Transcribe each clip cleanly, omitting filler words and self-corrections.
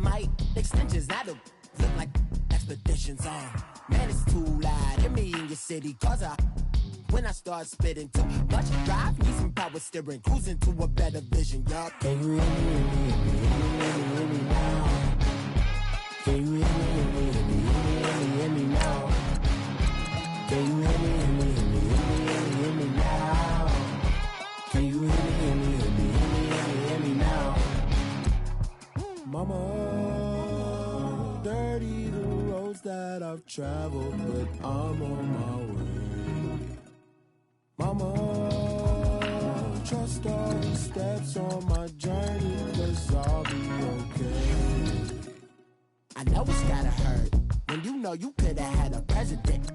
my extensions. I don't look like expeditions on. Man, it's too loud. Hear me in your city, cause when I start spitting too much drive, need some power steering, cruising to a better vision, y'all. Can you hear me now? Can you hear me now? Can you hear me now? Can you hear me now? Mama, dirty the roads that I've traveled, but I'm on my way. Mama, trust all the steps on my journey, 'cause I'll be okay. I know it's gotta hurt when you know you could've had a president.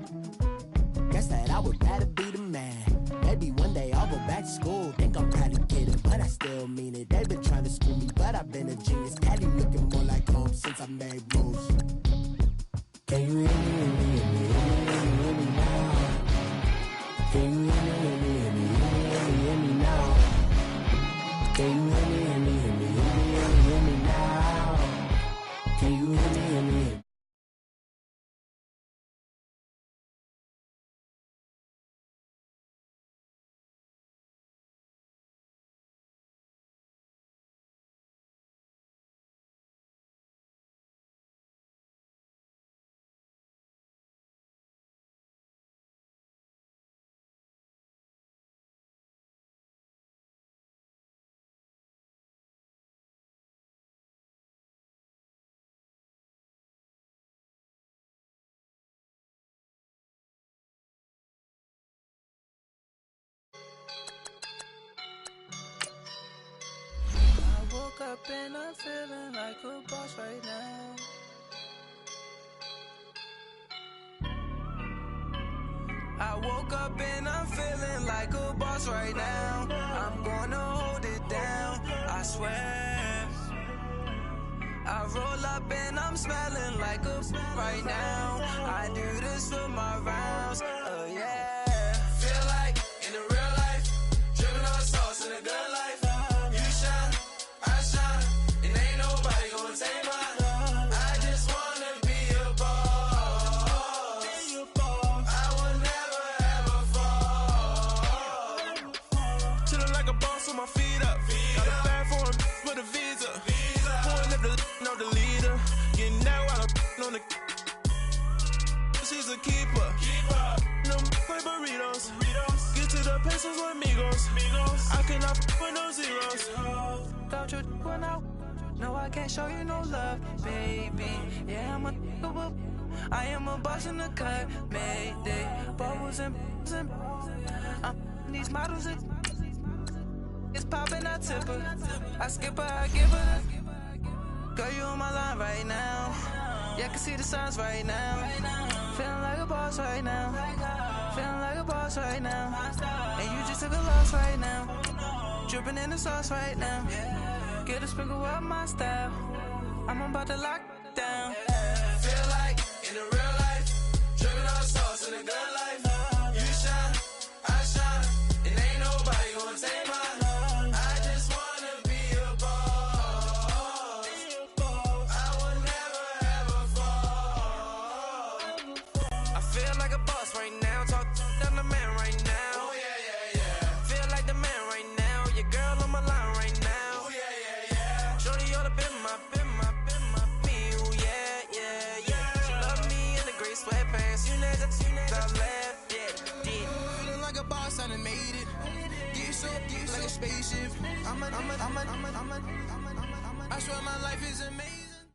Guess that I would rather be the man. Maybe one day I'll go back to school. Think I'm probably kidding, but I still mean it. They've been trying to school me, but I've been a genius. Caddy looking more like home since I made moves. Can you hear me now? Can you hear me now? Can you hear me now? Can you hear me? Woke up and I'm feeling like a boss right now. I woke up and I'm feeling like a boss right now. I'm gonna hold it down, I swear. I roll up and I'm smelling like a right now. I do this for my rounds, oh yeah. Feel like in the real life, dripping on sauce in a good life. You shine, I shine, and ain't nobody gonna take mine. I just wanna be a boss. I will never ever fall. Chillin' like a boss with my feet up. Got a bag for him with a visa. Pulling up the know the leader. Getting out while I'm on the. She's a keeper. No play burritos. Get to the pesos with amigos. I cannot with no zeros. Don't you run out? No, I can't show you no love, baby. Yeah, I am a boss in the cut, Mayday. Bubbles and these models. It's popping, I tip her. I skip her, I give her. Girl, you on my line right now. Yeah, I can see the signs right now. Feeling like a boss right now. Feeling like a boss right now. And you just took a loss right now. Dripping in the sauce right now. Get a sprinkle up my style. I'm about to lock down. Feel like in the real life, dripping on sauce in a good life. You shine, I shine, and ain't nobody gonna take mine. I just wanna be a boss. I will never ever fall. I feel like a boss right now. Talk down the man right now. Oh yeah, yeah, yeah. Feel like the man right now. Your girl on my line right now. Oh yeah, yeah, yeah. Shorty ought to be my me. Oh yeah, yeah, yeah. She love me in the gray sweatpants. You never left, yeah, did. Feeling like a boss, I done made it. Get so like a spaceship. I swear my life is amazing.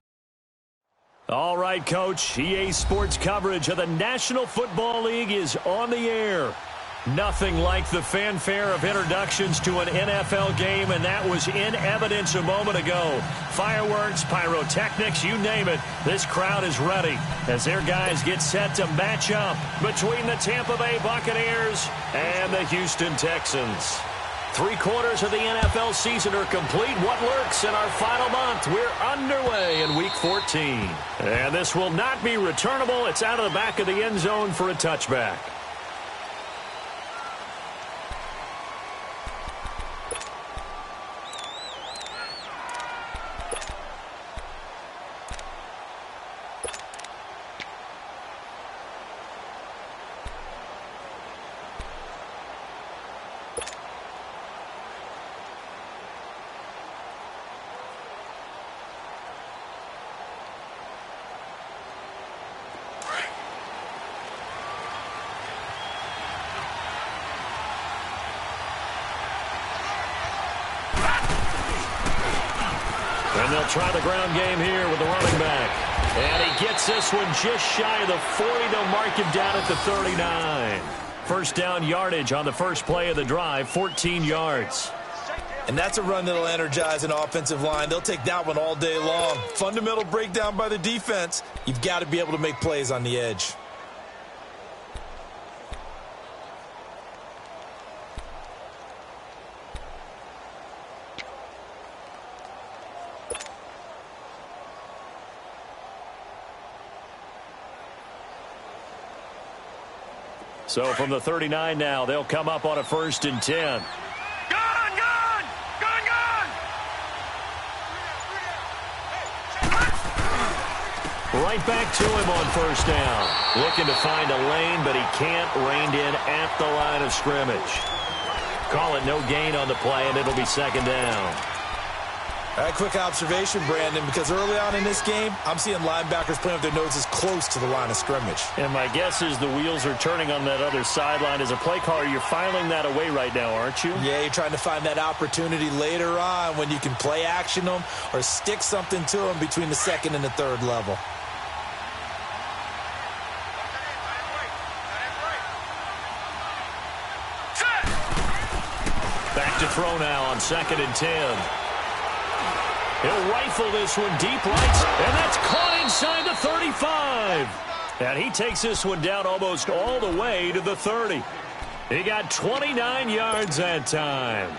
All right, Coach. EA Sports coverage of the National Football League is on the air. Nothing like the fanfare of introductions to an NFL game, and that was in evidence a moment ago. Fireworks, pyrotechnics, you name it. This crowd is ready as their guys get set to match up between the Tampa Bay Buccaneers and the Houston Texans. 3/4 of the NFL season are complete. What lurks in our final month? We're underway in Week 14. And this will not be returnable. It's out of the back of the end zone for a touchback. And they'll try the ground game here with the running back. And he gets this one just shy of the 40. They'll mark him down at the 39. First down yardage on the first play of the drive, 14 yards. And that's a run that'll energize an offensive line. They'll take that one all day long. Fundamental breakdown by the defense. You've got to be able to make plays on the edge. So from the 39 now, they'll come up on a 1st and 10. Right back to him on 1st down. Looking to find a lane, but he can't. Reined in at the line of scrimmage. Call it no gain on the play, and it'll be 2nd down. All right, quick observation, Brandon, because early on in this game, I'm seeing linebackers playing with their noses close to the line of scrimmage. And my guess is the wheels are turning on that other sideline. As a play caller, you're filing that away right now, aren't you? Yeah, you're trying to find that opportunity later on when you can play action them or stick something to them between the 2nd and the 3rd level. Back to throw now on 2nd and 10. He'll rifle this one deep right, and that's caught inside the 35. And he takes this one down almost all the way to the 30. He got 29 yards that time.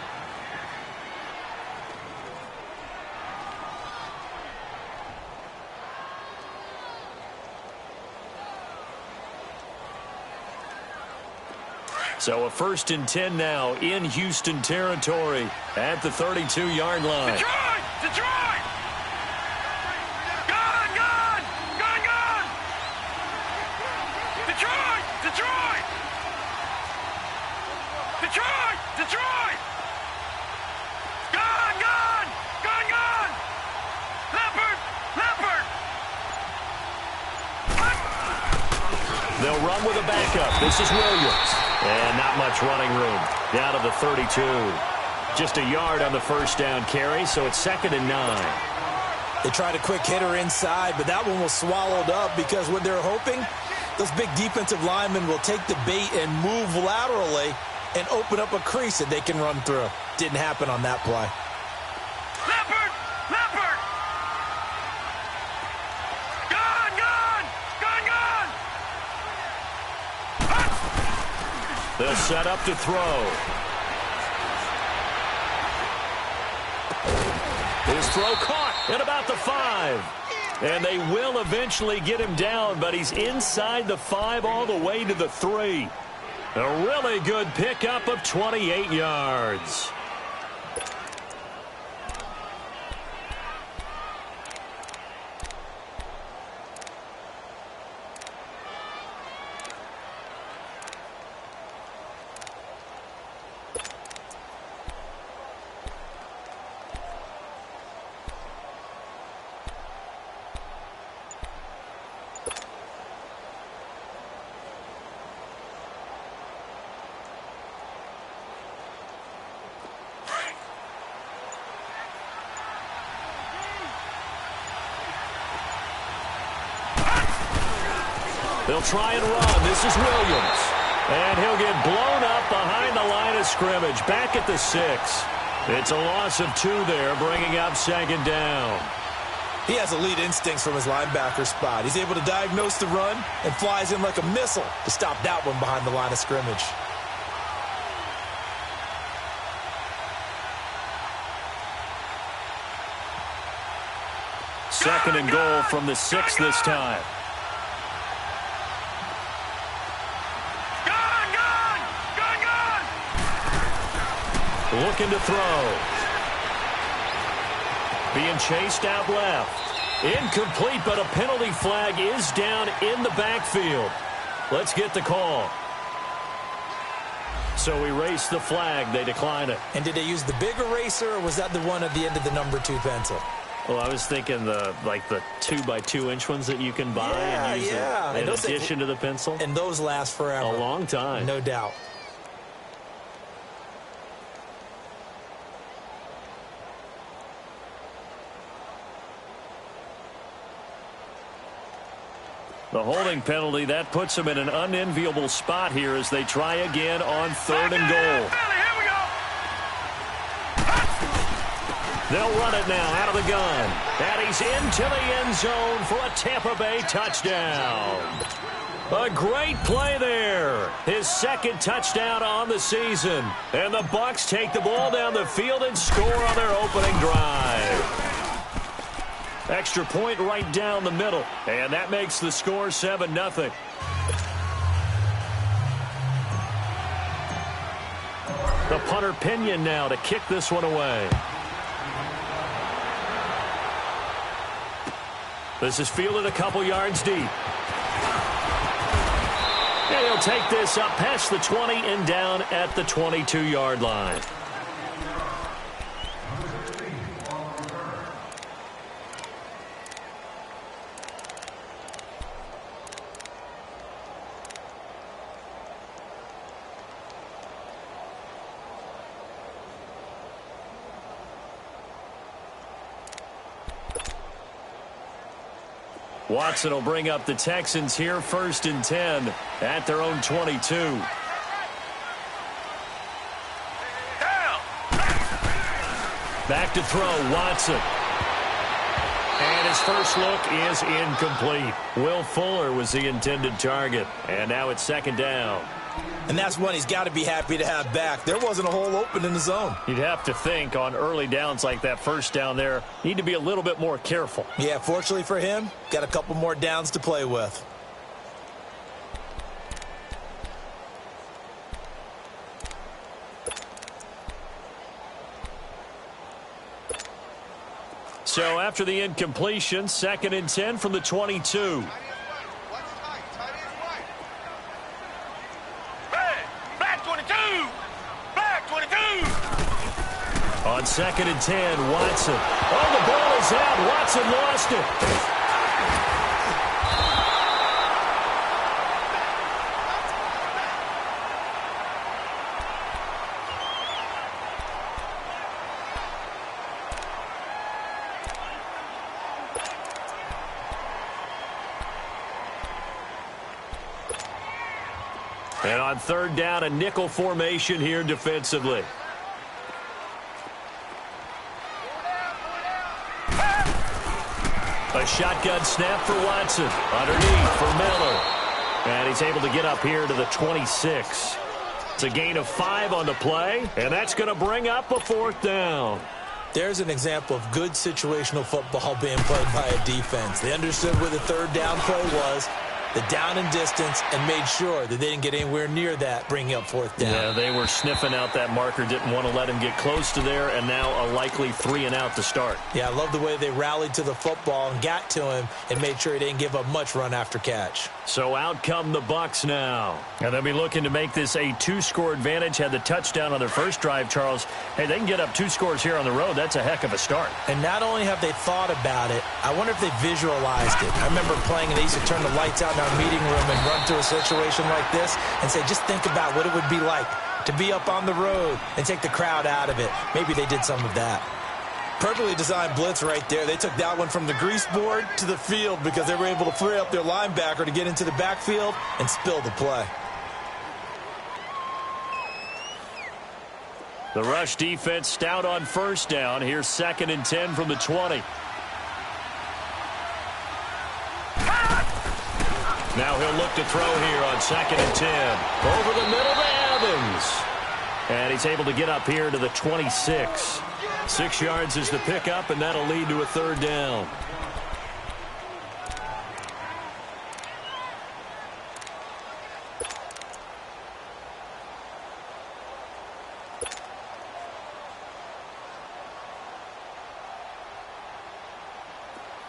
So a 1st and 10 now in Houston territory at the 32-yard line. Detroit! Detroit! Gun! Gun! Gun! Gun! Detroit! Detroit! Detroit! Detroit! Gun! Gun! Gun! Gun! Leopard! Leopard! They'll run with a backup. This is Williams. And not much running room. Down to the 32. Just a yard on the 1st down carry, so it's 2nd and 9. They tried a quick hitter inside, but that one was swallowed up because what they're hoping, those big defensive linemen will take the bait and move laterally and open up a crease that they can run through. Didn't happen on that play. Leopard! Leopard! Gun! Gun! Gun! Gun! They'll set up to throw. His throw caught at about the 5. And they will eventually get him down, but he's inside the 5 all the way to the 3. A really good pickup of 28 yards. They'll try and run. This is Williams. And he'll get blown up behind the line of scrimmage. Back at the 6. It's a loss of 2 there, bringing up 2nd down. He has elite instincts from his linebacker spot. He's able to diagnose the run and flies in like a missile to stop that one behind the line of scrimmage. Second and goal from the 6 this time. Looking to throw. Being chased out left. Incomplete, but a penalty flag is down in the backfield. Let's get the call. So erase the flag. They decline it. And did they use the big eraser, or was that the one at the end of the number 2 pencil? Well, I was thinking the 2x2-inch ones that you can buy and use in addition to the pencil. And those last forever. A long time. No doubt. The holding penalty, that puts them in an unenviable spot here as they try again on 3rd and goal. Here we go. They'll run it now out of the gun. And he's into the end zone for a Tampa Bay touchdown. A great play there. His 2nd touchdown on the season. And the Bucs take the ball down the field and score on their opening drive. Extra point right down the middle. And that makes the score 7-0. The punter Pinion now to kick this one away. This is fielded a couple yards deep. And he'll take this up past the 20 and down at the 22-yard line. Watson will bring up the Texans here, 1st and 10 at their own 22. Back to throw, Watson. And his first look is incomplete. Will Fuller was the intended target. And now it's 2nd down. And that's one he's got to be happy to have back. There wasn't a hole open in the zone. You'd have to think on early downs like that, 1st down there, need to be a little bit more careful. Yeah, fortunately for him, got a couple more downs to play with. So after the incompletion, 2nd and 10 from the 22. On 2nd and 10, Watson. Oh, the ball is out. Watson lost it. And on 3rd down, a nickel formation here defensively. A shotgun snap for Watson. Underneath for Miller. And he's able to get up here to the 26. It's a gain of 5 on the play, and that's going to bring up a 4th down. There's an example of good situational football being played by a defense. They understood where the 3rd down play was, the down and distance, and made sure that they didn't get anywhere near that, bringing up 4th down. Yeah, they were sniffing out that marker, didn't want to let him get close to there, and now a likely 3 and out to start. Yeah, I love the way they rallied to the football and got to him and made sure he didn't give up much run after catch. So out come the Bucs now. And they'll be looking to make this a 2-score advantage. Had the touchdown on their first drive, Charles. Hey, they can get up 2 scores here on the road. That's a heck of a start. And not only have they thought about it, I wonder if they visualized it. I remember playing, and they used to turn the lights out in our meeting room and run through a situation like this and say, just think about what it would be like to be up on the road and take the crowd out of it. Maybe they did some of that. Perfectly designed blitz right there. They took that one from the grease board to the field because they were able to free up their linebacker to get into the backfield and spill the play. The rush defense stout on 1st down. Here's 2nd and 10 from the 20. Now he'll look to throw here on 2nd and 10. Over the middle to Evans. And he's able to get up here to the 26. 6 yards is the pickup, and that'll lead to a 3rd down.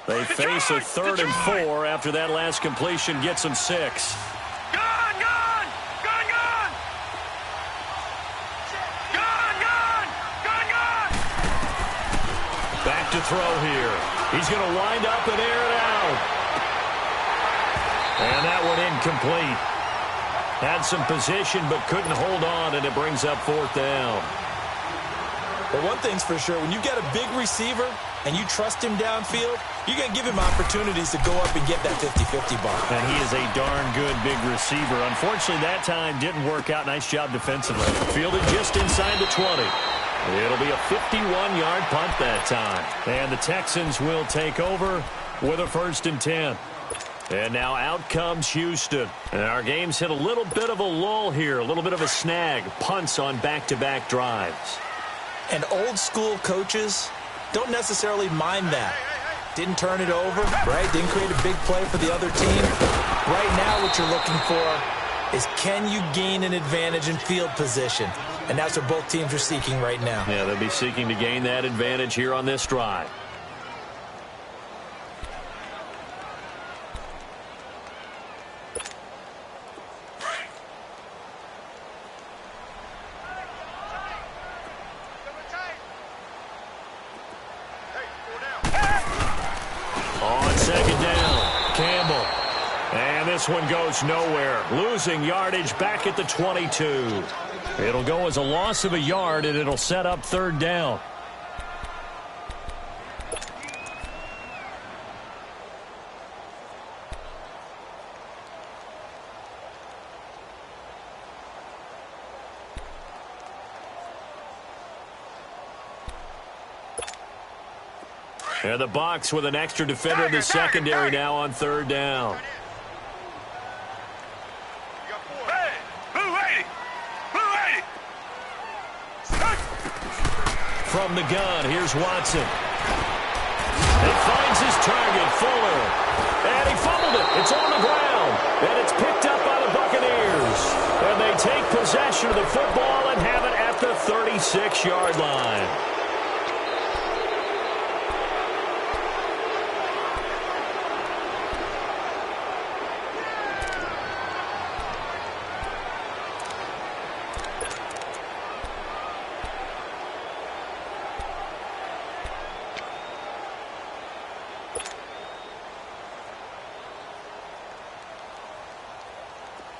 They face a 3rd and 4 after that last completion gets them 6. Gone, gone, gone, gone. Gone, gone, gone, gone. Back to throw here. He's going to wind up and air it out. And that one incomplete. Had some position but couldn't hold on, and it brings up 4th down. But one thing's for sure, when you've got a big receiver and you trust him downfield, you're going to give him opportunities to go up and get that 50-50 ball. And he is a darn good big receiver. Unfortunately, that time didn't work out. Nice job defensively. Fielded just inside the 20. It'll be a 51-yard punt that time. And the Texans will take over with a 1st and 10. And now out comes Houston. And our game's hit a little bit of a lull here, a little bit of a snag. Punts on back-to-back drives. And old-school coaches don't necessarily mind that. Didn't turn it over, right? Didn't create a big play for the other team. Right now what you're looking for is, can you gain an advantage in field position? And that's what both teams are seeking right now. Yeah, they'll be seeking to gain that advantage here on this drive. This one goes nowhere. Losing yardage back at the 22. It'll go as a loss of a yard, and it'll set up 3rd down. And the Bucs with an extra defender in the secondary now on 3rd down. From the gun, here's Watson. He finds his target, Fuller. And he fumbled it. It's on the ground. And it's picked up by the Buccaneers. And they take possession of the football and have it at the 36-yard line.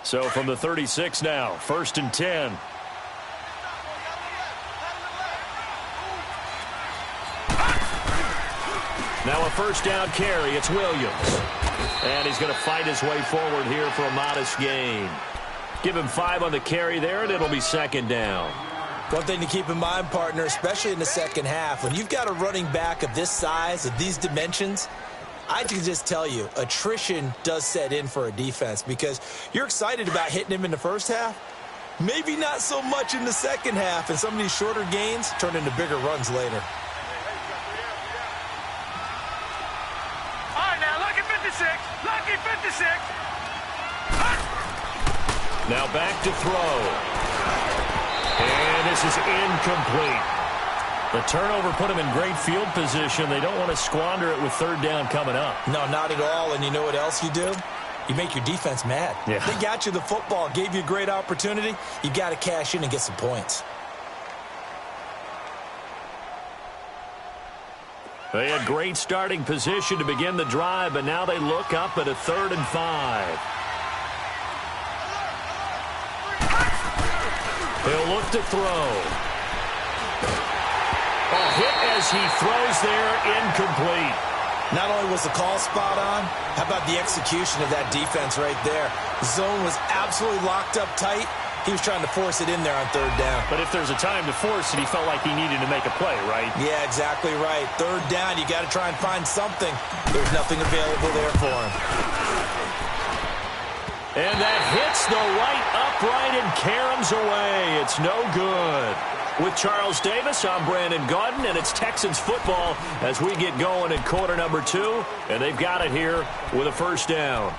So from the 36 now, 1st and 10. Now a 1st down carry. It's Williams. And he's going to fight his way forward here for a modest gain. Give him 5 on the carry there, and it'll be 2nd down. One thing to keep in mind, partner, especially in the second half, when you've got a running back of this size, of these dimensions, I can just tell you, attrition does set in for a defense because you're excited about hitting him in the first half. Maybe not so much in the second half, and some of these shorter gains turn into bigger runs later. All right, now, lucky 56. Lucky 56. Now back to throw. And this is incomplete. The turnover put him in great field position. They don't want to squander it with 3rd down coming up. No, not at all. And you know what else you do? You make your defense mad. Yeah. They got you the football, gave you a great opportunity. You got to cash in and get some points. They had great starting position to begin the drive, but now they look up at a 3rd and 5. He'll look to throw. A hit as he throws there, incomplete. Not only was the call spot on, how about the execution of that defense right there? The zone was absolutely locked up tight. He was trying to force it in there on 3rd down. But if there's a time to force it, he felt like he needed to make a play, right? Yeah, exactly right. 3rd down, you got to try and find something. There's nothing available there for him. And that hits the right upright and caroms away. It's no good. With Charles Davis, I'm Brandon Gaudin, and it's Texans football as we get going in quarter number 2. And they've got it here with a 1st down.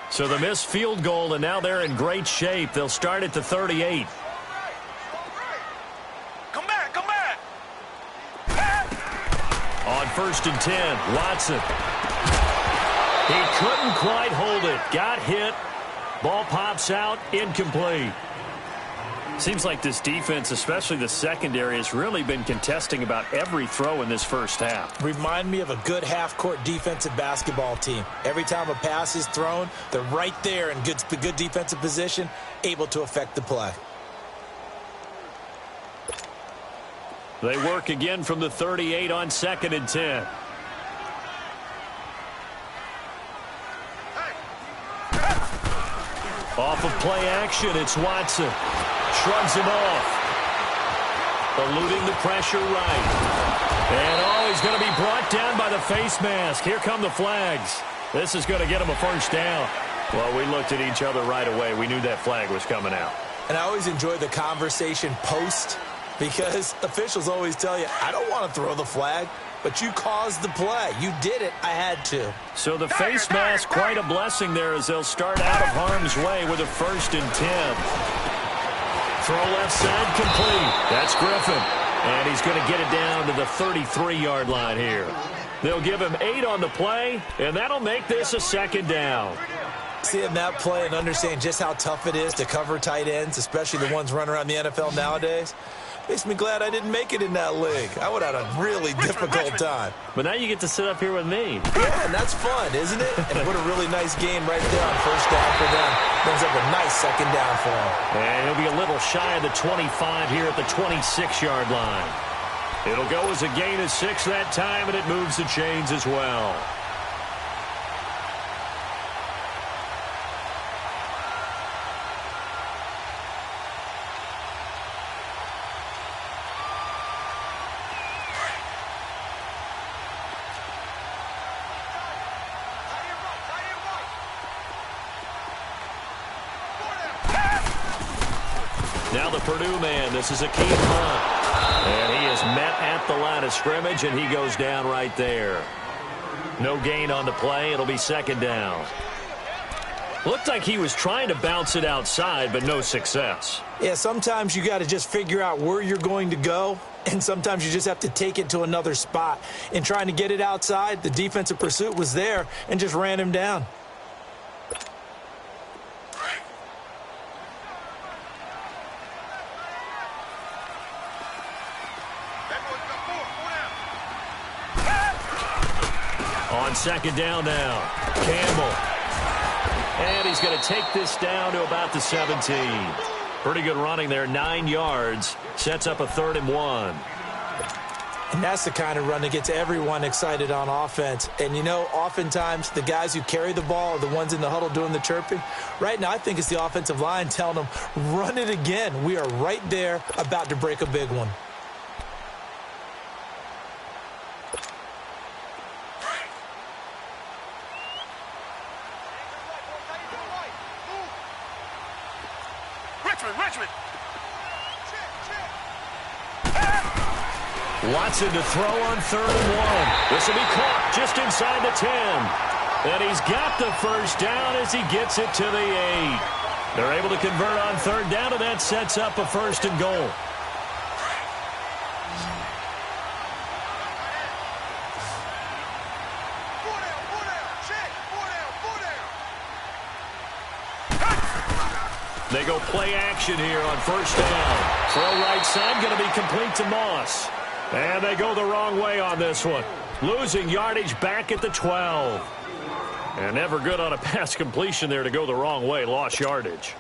So the missed field goal, and now they're in great shape. They'll start at the 38. Come back, come back. On 1st and 10, Watson. He couldn't quite hold it. Got hit. Ball pops out, incomplete. Seems like this defense, especially the secondary, has really been contesting about every throw in this first half. Remind me of a good half-court defensive basketball team. Every time a pass is thrown, they're right there in good defensive position, able to affect the play. They work again from the 38 on 2nd and 10. Off of play action, it's Watson. Shrugs him off. Eluding the pressure right. And, he's going to be brought down by the face mask. Here come the flags. This is going to get him a first down. Well, we looked at each other right away. We knew that flag was coming out. And I always enjoy the conversation post, because officials always tell you, I don't want to throw the flag, but you caused the play. You did it. I had to. So the face mask, quite a blessing there as they'll start out of harm's way with a 1st and 10. Throw left side complete. That's Griffin. And he's going to get it down to the 33-yard line here. They'll give him 8 on the play, and that'll make this a 2nd down. Seeing that play and understanding just how tough it is to cover tight ends, especially the ones running around the NFL nowadays, makes me glad I didn't make it in that league. I would have had a really difficult time. But now you get to sit up here with me. Yeah, and that's fun, isn't it? And what a really nice game right there on 1st down for them. Brings up a nice 2nd down for him. And he'll be a little shy of the 25 here at the 26-yard line. It'll go as a gain of 6 that time, and it moves the chains as well. Now the Purdue man, this is Akeem Hunt. And he is met at the line of scrimmage, and he goes down right there. No gain on the play. It'll be 2nd down. Looked like he was trying to bounce it outside, but no success. Yeah, sometimes you got to just figure out where you're going to go, and sometimes you just have to take it to another spot. In trying to get it outside, the defensive pursuit was there and just ran him down. On 2nd down now, Campbell. And he's going to take this down to about the 17. Pretty good running there, 9 yards. Sets up a 3rd and 1. And that's the kind of run that gets everyone excited on offense. And, you know, oftentimes the guys who carry the ball are the ones in the huddle doing the chirping. Right now, I think it's the offensive line telling them, run it again. We are right there about to break a big one. Watson to throw on 3rd and 1. This will be caught just inside the 10. And he's got the first down as he gets it to the 8. They're able to convert on 3rd down, and that sets up a 1st and goal. They go play action here on 1st down. Throw right side, going to be complete to Moss. And they go the wrong way on this one. Losing yardage back at the 12. And never good on a pass completion there to go the wrong way. Lost yardage.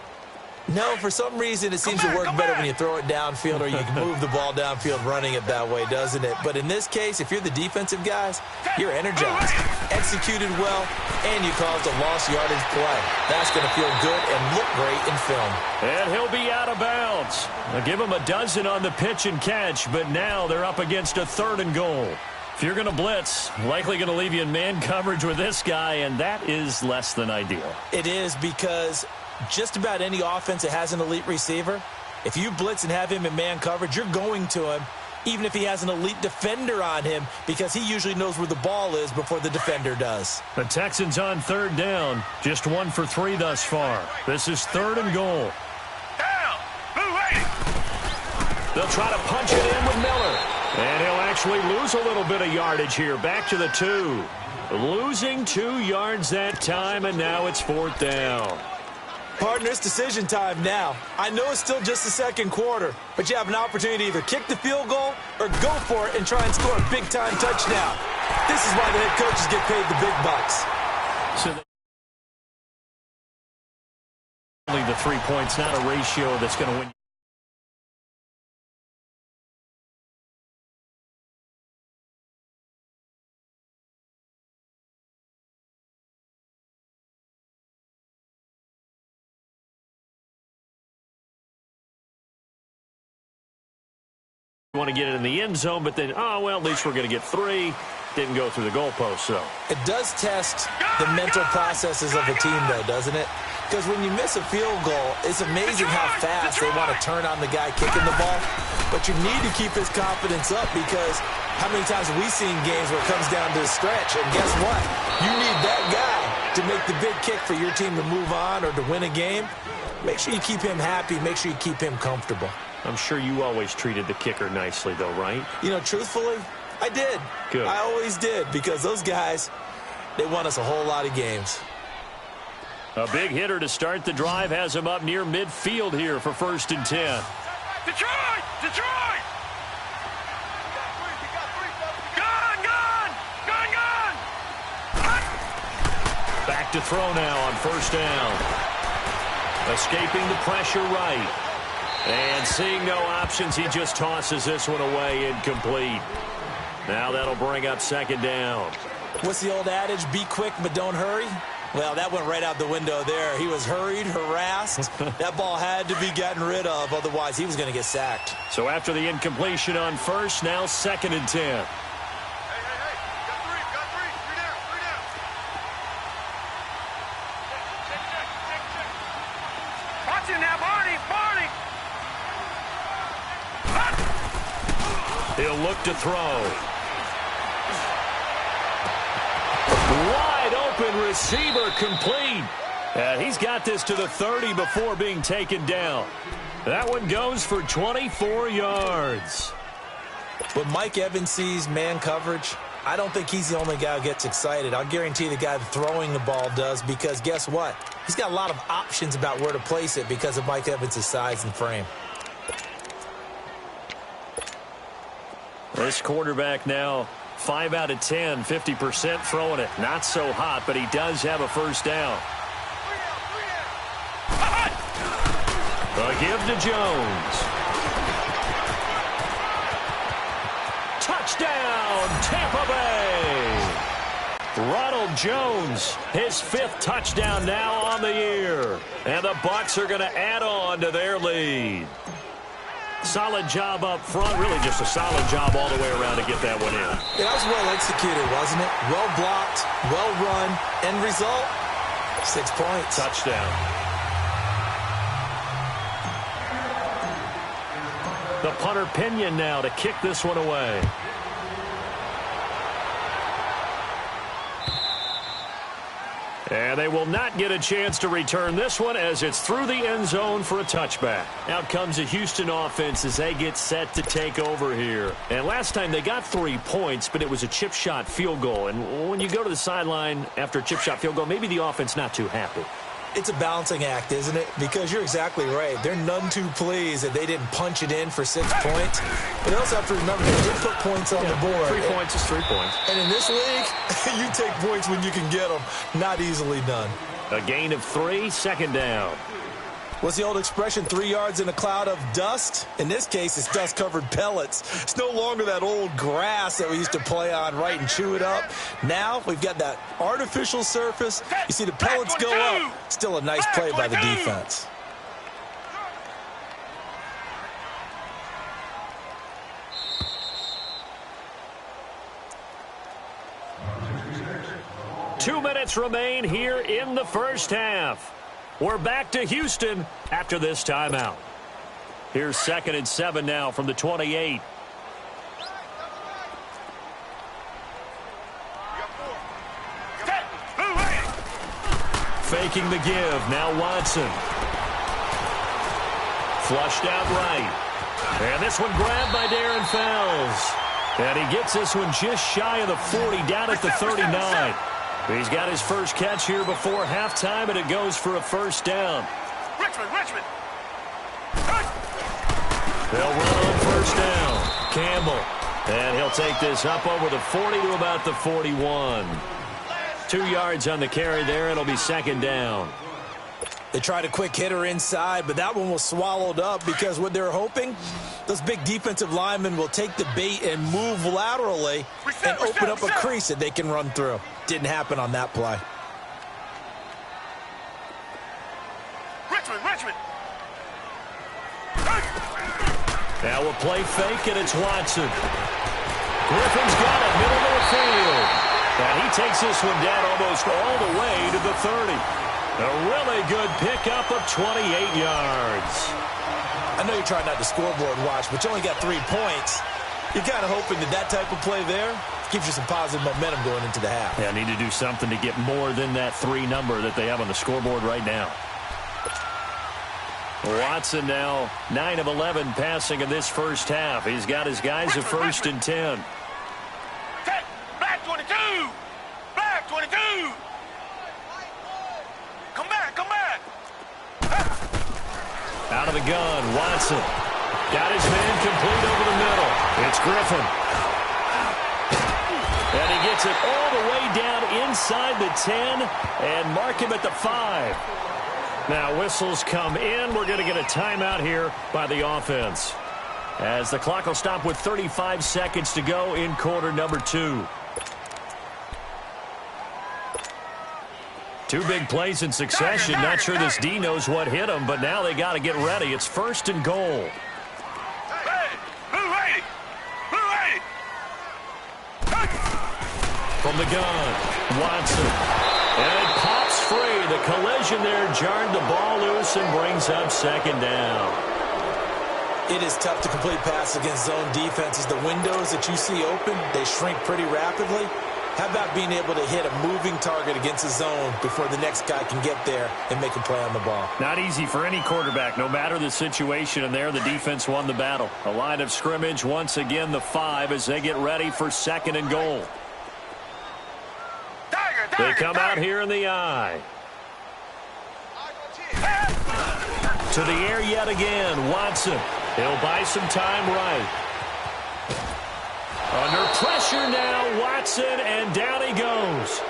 No, for some reason it seems to work better when you throw it downfield or you can move the ball downfield running it that way, doesn't it? But in this case, if you're the defensive guys, you're energized, executed well, and you caused a lost yardage play. That's going to feel good and look great in film. And he'll be out of bounds. They'll give him a dozen on the pitch and catch, but now they're up against a 3rd and goal. If you're going to blitz, likely going to leave you in man coverage with this guy, and that is less than ideal. It is, because just about any offense that has an elite receiver, if you blitz and have him in man coverage, you're going to him, even if he has an elite defender on him, because he usually knows where the ball is before the defender does. The Texans on 3rd down, just 1 for 3 thus far. This is 3rd and goal. Down. Blue 80. They'll try to punch it in with Miller. And he'll actually lose a little bit of yardage here, back to the 2. Losing 2 yards that time, and now it's 4th down. Partner, it's decision time now. I know it's still just the second quarter, but you have an opportunity to either kick the field goal or go for it and try and score a big-time touchdown. This is why the head coaches get paid the big bucks. So only the 3 points, not a ratio that's going to win. You want to get it in the end zone, but then, oh, well, at least we're going to get 3. Didn't go through the goalpost, so. It does test the mental processes of a team, though, doesn't it? Because when you miss a field goal, it's amazing how fast they want to turn on the guy kicking the ball. But you need to keep his confidence up because how many times have we seen games where it comes down to a stretch? And guess what? You need that guy to make the big kick for your team to move on or to win a game. Make sure you keep him happy. Make sure you keep him comfortable. I'm sure you always treated the kicker nicely, though, right? You know, truthfully, I did. Good. I always did because those guys, they won us a whole lot of games. A big hitter to start the drive has him up near midfield here for 1st and 10. Detroit! Detroit! Gun! Gun! Gun! Gun! Back to throw now on 1st down. Escaping the pressure right. And seeing no options, he just tosses this one away, incomplete. Now that'll bring up 2nd down. What's the old adage, be quick but don't hurry? Well, that went right out the window there. He was hurried, harassed. That ball had to be gotten rid of, otherwise he was going to get sacked. So after the incompletion on 1st, now 2nd and 10. Watch him now, Barney! Barney! He'll look to throw. Wide open receiver, complete. And he's got this to the 30 before being taken down. That one goes for 24 yards. When Mike Evans sees man coverage, I don't think he's the only guy who gets excited. I'll guarantee the guy throwing the ball does because guess what? He's got a lot of options about where to place it because of Mike Evans' size and frame. This quarterback now 5 out of 10, 50% throwing it. Not so hot, but he does have a 1st down. A give to Jones. Touchdown, Tampa Bay. Ronald Jones, his 5th touchdown now on the year. And the Bucs are going to add on to their lead. Solid job up front, really just a solid job all the way around to get that one in. Yeah, that was well executed, wasn't it? Well blocked, well run. End result, 6 points. Touchdown. The punter Pinion now to kick this one away. And they will not get a chance to return this one as it's through the end zone for a touchback. Out comes the Houston offense as they get set to take over here. And last time they got 3 points, but it was a chip shot field goal. And when you go to the sideline after a chip shot field goal, maybe the offense not too happy. It's a balancing act, isn't it? Because you're exactly right. They're none too pleased that they didn't punch it in for 6 points. But they also have to remember they did put points on the board. 3 points is 3 points. And in this league, you take points when you can get them. Not easily done. A gain of 3, 2nd down. What's the old expression, 3 yards in a cloud of dust? In this case, it's dust-covered pellets. It's no longer that old grass that we used to play on, right, and chew it up. Now we've got that artificial surface. You see the pellets go up. Still a nice play by the defense. Two minutes remain here in the first half. We're back to Houston after this timeout. Here's 2nd and 7 now from the 28. Faking the give. Now Watson. Flushed out right. And this one grabbed by Darren Fells. And he gets this one just shy of the 40, down at the 39. He's got his first catch here before halftime, and it goes for a 1st down. Richmond. They'll run on first down. Campbell. And he'll take this up over the 40 to about the 41. 2 yards on the carry there. It'll be second down. They tried a quick hitter inside, but that one was swallowed up because what they're hoping, those big defensive linemen will take the bait and move laterally and open up a crease that they can run through. Didn't happen on that play. Richmond. Now we'll play fake, and it's Watson. Griffin's got it, middle of the field. And he takes this one down almost all the way to the 30. A really good pickup of 28 yards. I know you're trying not to scoreboard watch, but you only got 3 points. You're kind of hoping that type of play there gives you some positive momentum going into the half. Yeah, need to do something to get more than that 3 number that they have on the scoreboard right now. Watson now 9 of 11 passing in this first half. He's got his guys a 1st and 10. Black 22. Black 22. Come back. Out of the gun, Watson. Got his man complete over the middle. It's Griffin. And he gets it all the way down inside the 10 and mark him at the 5. Now whistles come in. We're going to get a timeout here by the offense, as the clock will stop with 35 seconds to go in quarter number 2. 2 big plays in succession. Not sure this D knows what hit him, but now they got to get ready. It's 1st and goal. From the gun, Watson. And it pops free. The collision there jarred the ball loose and brings up 2nd down. It is tough to complete passes against zone defenses. The windows that you see open, they shrink pretty rapidly. How about being able to hit a moving target against a zone before the next guy can get there and make a play on the ball? Not easy for any quarterback, no matter the situation, and there the defense won the battle. A line of scrimmage, once again the 5 as they get ready for 2nd and goal. They come out here in the I. To the air yet again, Watson. He'll buy some time right. Under pressure now, Watson, and down he goes.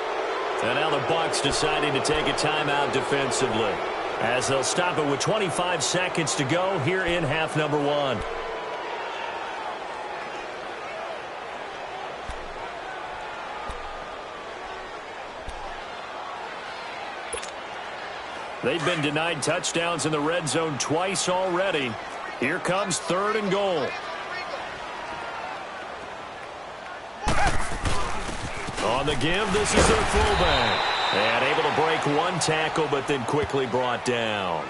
And now the Bucs deciding to take a timeout defensively, as they'll stop it with 25 seconds to go here in half number 1. They've been denied touchdowns in the red zone twice already. Here comes 3rd and goal. On the give, this is their fullback. And able to break 1 tackle, but then quickly brought down.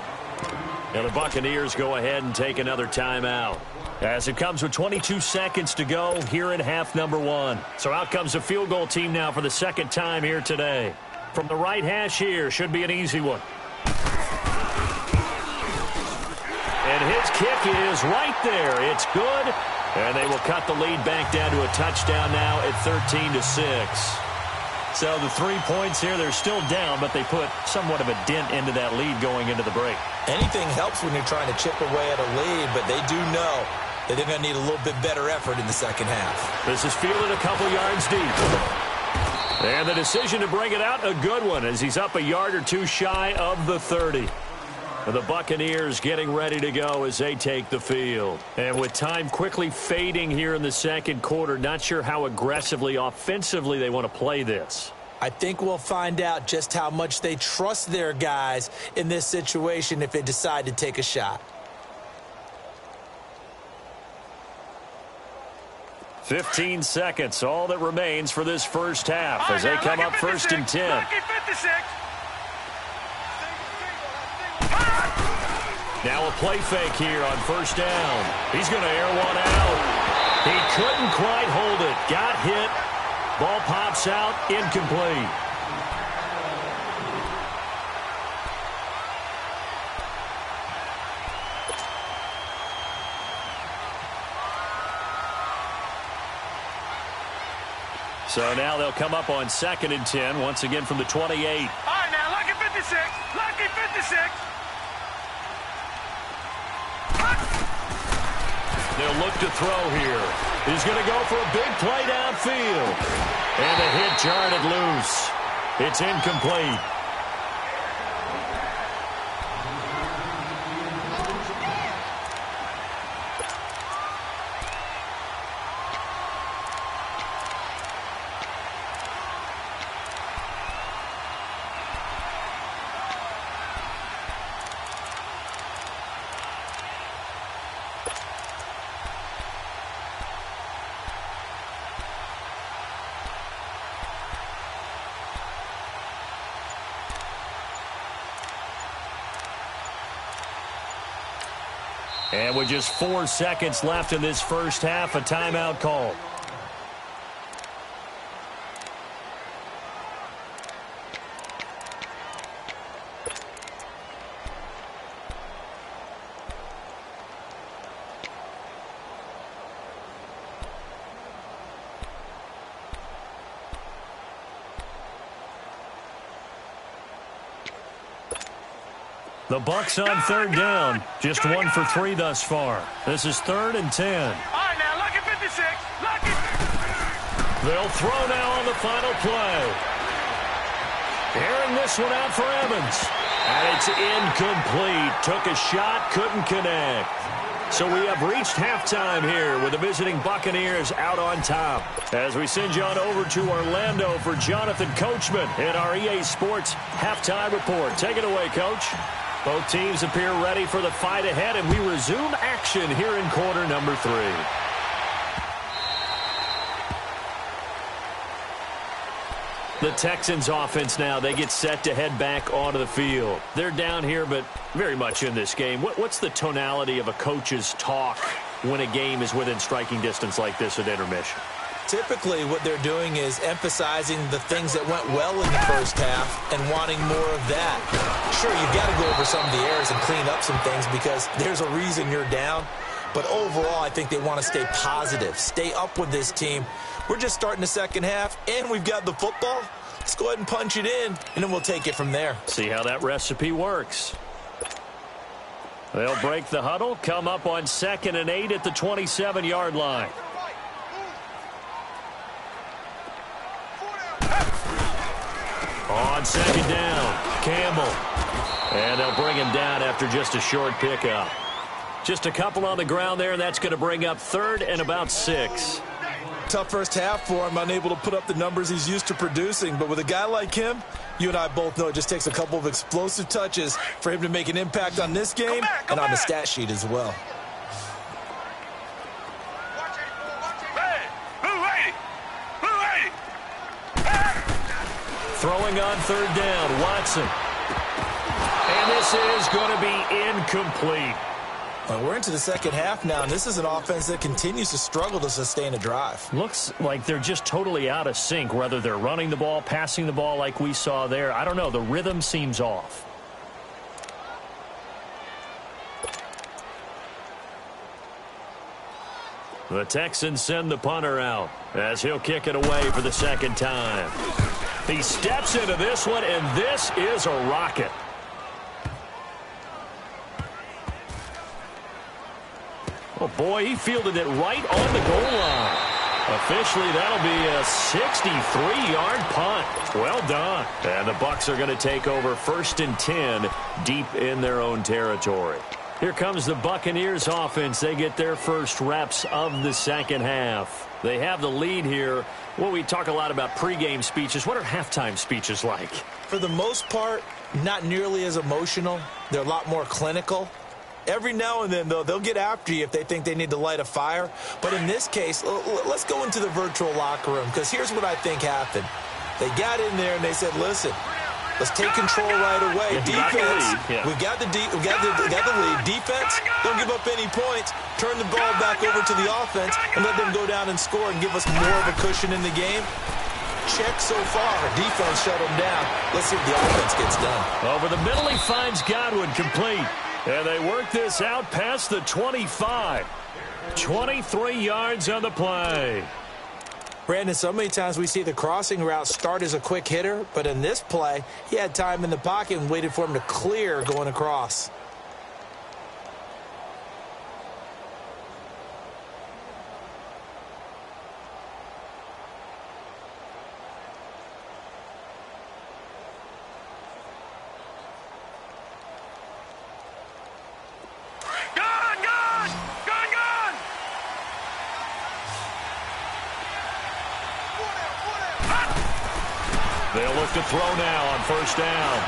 Now the Buccaneers go ahead and take another timeout, as it comes with 22 seconds to go here in half number 1. So out comes the field goal team now for the 2nd time here today. From the right hash here, should be an easy one. And his kick is right there. It's good. And they will cut the lead back down to a touchdown now at 13-6. So the 3 points here, they're still down, but they put somewhat of a dent into that lead going into the break. Anything helps when you're trying to chip away at a lead, but they do know that they're going to need a little bit better effort in the 2nd half. This is fielded a couple yards deep. And the decision to bring it out, a good one, as he's up a yard or 2 shy of the 30. The Buccaneers getting ready to go as they take the field. And with time quickly fading here in the 2nd quarter, not sure how aggressively, offensively they want to play this. I think we'll find out just how much they trust their guys in this situation if they decide to take a shot. 15 seconds, all that remains for this first half as they come up 1st and 10. Now a play fake here on 1st down. He's going to air one out. He couldn't quite hold it. Got hit. Ball pops out. Incomplete. So now they'll come up on 2nd and 10, once again from the 28. All right, now, lucky 56. Lucky 56. they'll look to throw here. He's going to go for a big play downfield. And the hit jarred it loose. It's incomplete. And with just 4 seconds left in this first half, a timeout call. The Bucs on third down. Just 1 for 3 thus far. This is 3rd and 10. All right, now, look at 56. Look at... They'll throw now on the final play. Airing this one out for Evans. And it's incomplete. Took a shot, couldn't connect. So we have reached halftime here with the visiting Buccaneers out on top. As we send you on over to Orlando for Jonathan Coachman in our EA Sports Halftime Report. Take it away, Coach. Both teams appear ready for the fight ahead, and we resume action here in quarter number 3. The Texans offense now, they get set to head back onto the field. They're down here, but very much in this game. What's the tonality of a coach's talk when a game is within striking distance like this at intermission? Typically, what they're doing is emphasizing the things that went well in the first half and wanting more of that. Sure, you've got to go over some of the errors and clean up some things because there's a reason you're down. But overall, I think they want to stay positive, stay up with this team. We're just starting the second half, and we've got the football. Let's go ahead and punch it in, and then we'll take it from there. See how that recipe works. They'll break the huddle, come up on 2nd and 8 at the 27-yard line. On 2nd down, Campbell. And they'll bring him down after just a short pickup. Just a couple on the ground there, and that's going to bring up 3rd and about 6. Tough first half for him, unable to put up the numbers he's used to producing. But with a guy like him, you and I both know it just takes a couple of explosive touches for him to make an impact on this game and on the stat sheet as well. Throwing on 3rd down, Watson. And this is going to be incomplete. Well, we're into the second half now, and this is an offense that continues to struggle to sustain a drive. Looks like they're just totally out of sync, whether they're running the ball, passing the ball like we saw there. I don't know. The rhythm seems off. The Texans send the punter out as he'll kick it away for the second time. He steps into this one, and this is a rocket. Oh, boy, he fielded it right on the goal line. Officially, that'll be a 63-yard punt. Well done. And the Bucs are going to take over 1st and 10 deep in their own territory. Here comes the Buccaneers offense. They get their first reps of the second half. They have the lead here. Well, we talk a lot about pregame speeches. What are halftime speeches like? For the most part, not nearly as emotional. They're a lot more clinical. Every now and then, though, they'll get after you if they think they need to light a fire. But in this case, let's go into the virtual locker room, because here's what I think happened. They got in there and they said, listen, let's take control right away. Defense, we've got the lead. Defense, don't give up any points. Turn the ball back over to the offense and let them go down and score and give us more of a cushion in the game. Check so far. Defense shut them down. Let's see if the offense gets done. Over the middle, he finds Godwin complete. And they work this out past the 25. 23 yards on the play. Brandon, so many times we see the crossing route start as a quick hitter, but in this play, he had time in the pocket and waited for him to clear going across. They'll look to throw now on first down.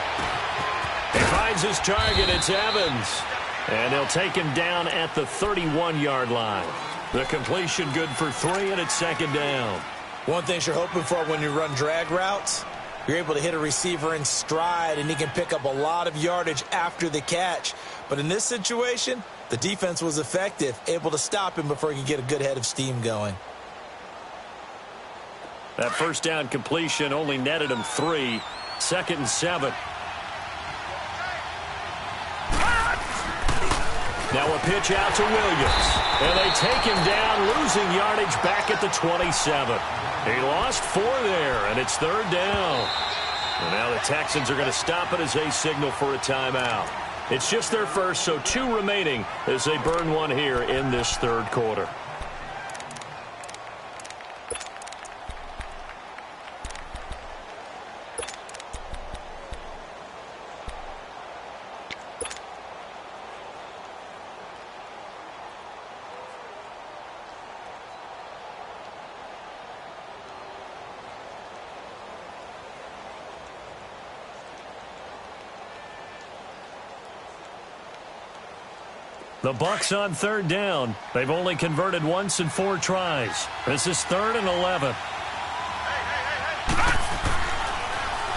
He finds his target. It's Evans. And they'll take him down at the 31-yard line. The completion good for 3, and it's second down. One thing you're hoping for when you run drag routes, you're able to hit a receiver in stride, and he can pick up a lot of yardage after the catch. But in this situation, the defense was effective, able to stop him before he could get a good head of steam going. That first down completion only netted him 3. Second and 7. Now a pitch out to Williams. And they take him down, losing yardage back at the 27. He lost 4 there, and it's third down. And now the Texans are going to stop it as they signal for a timeout. It's just their first, so 2 remaining as they burn one here in this third quarter. The Bucs on third down. They've only converted once in 4 tries. This is 3rd and 11.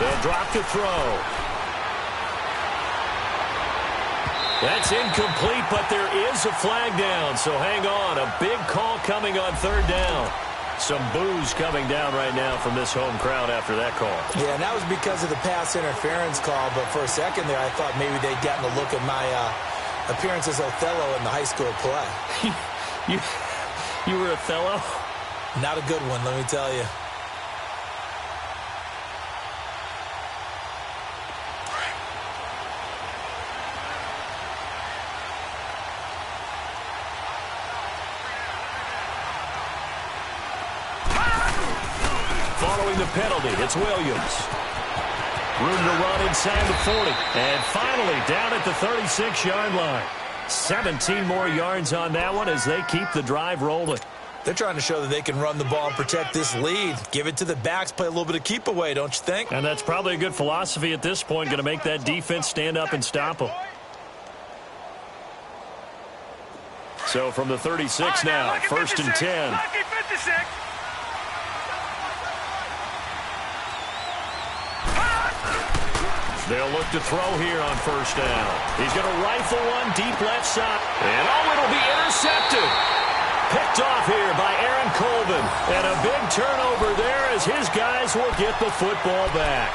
They'll drop to throw. That's incomplete, but there is a flag down, so hang on. A big call coming on third down. Some boos coming down right now from this home crowd after that call. Yeah, and that was because of the pass interference call, but for a second there I thought maybe they'd gotten a look at my appearance as Othello in the high school play. You were Othello? Not a good one, let me tell you. Following the penalty, it's Williams. Room to run inside the 40. And finally down at the 36-yard line. 17 more yards on that one as they keep the drive rolling. They're trying to show that they can run the ball and protect this lead. Give it to the backs, play a little bit of keep away, don't you think? And that's probably a good philosophy at this point, going to make that defense stand up and stop them. So from the 36 now, 1st and 10. They'll look to throw here on first down. He's going to rifle one deep left side. And it'll be intercepted. Picked off here by Aaron Colvin. And a big turnover there as his guys will get the football back.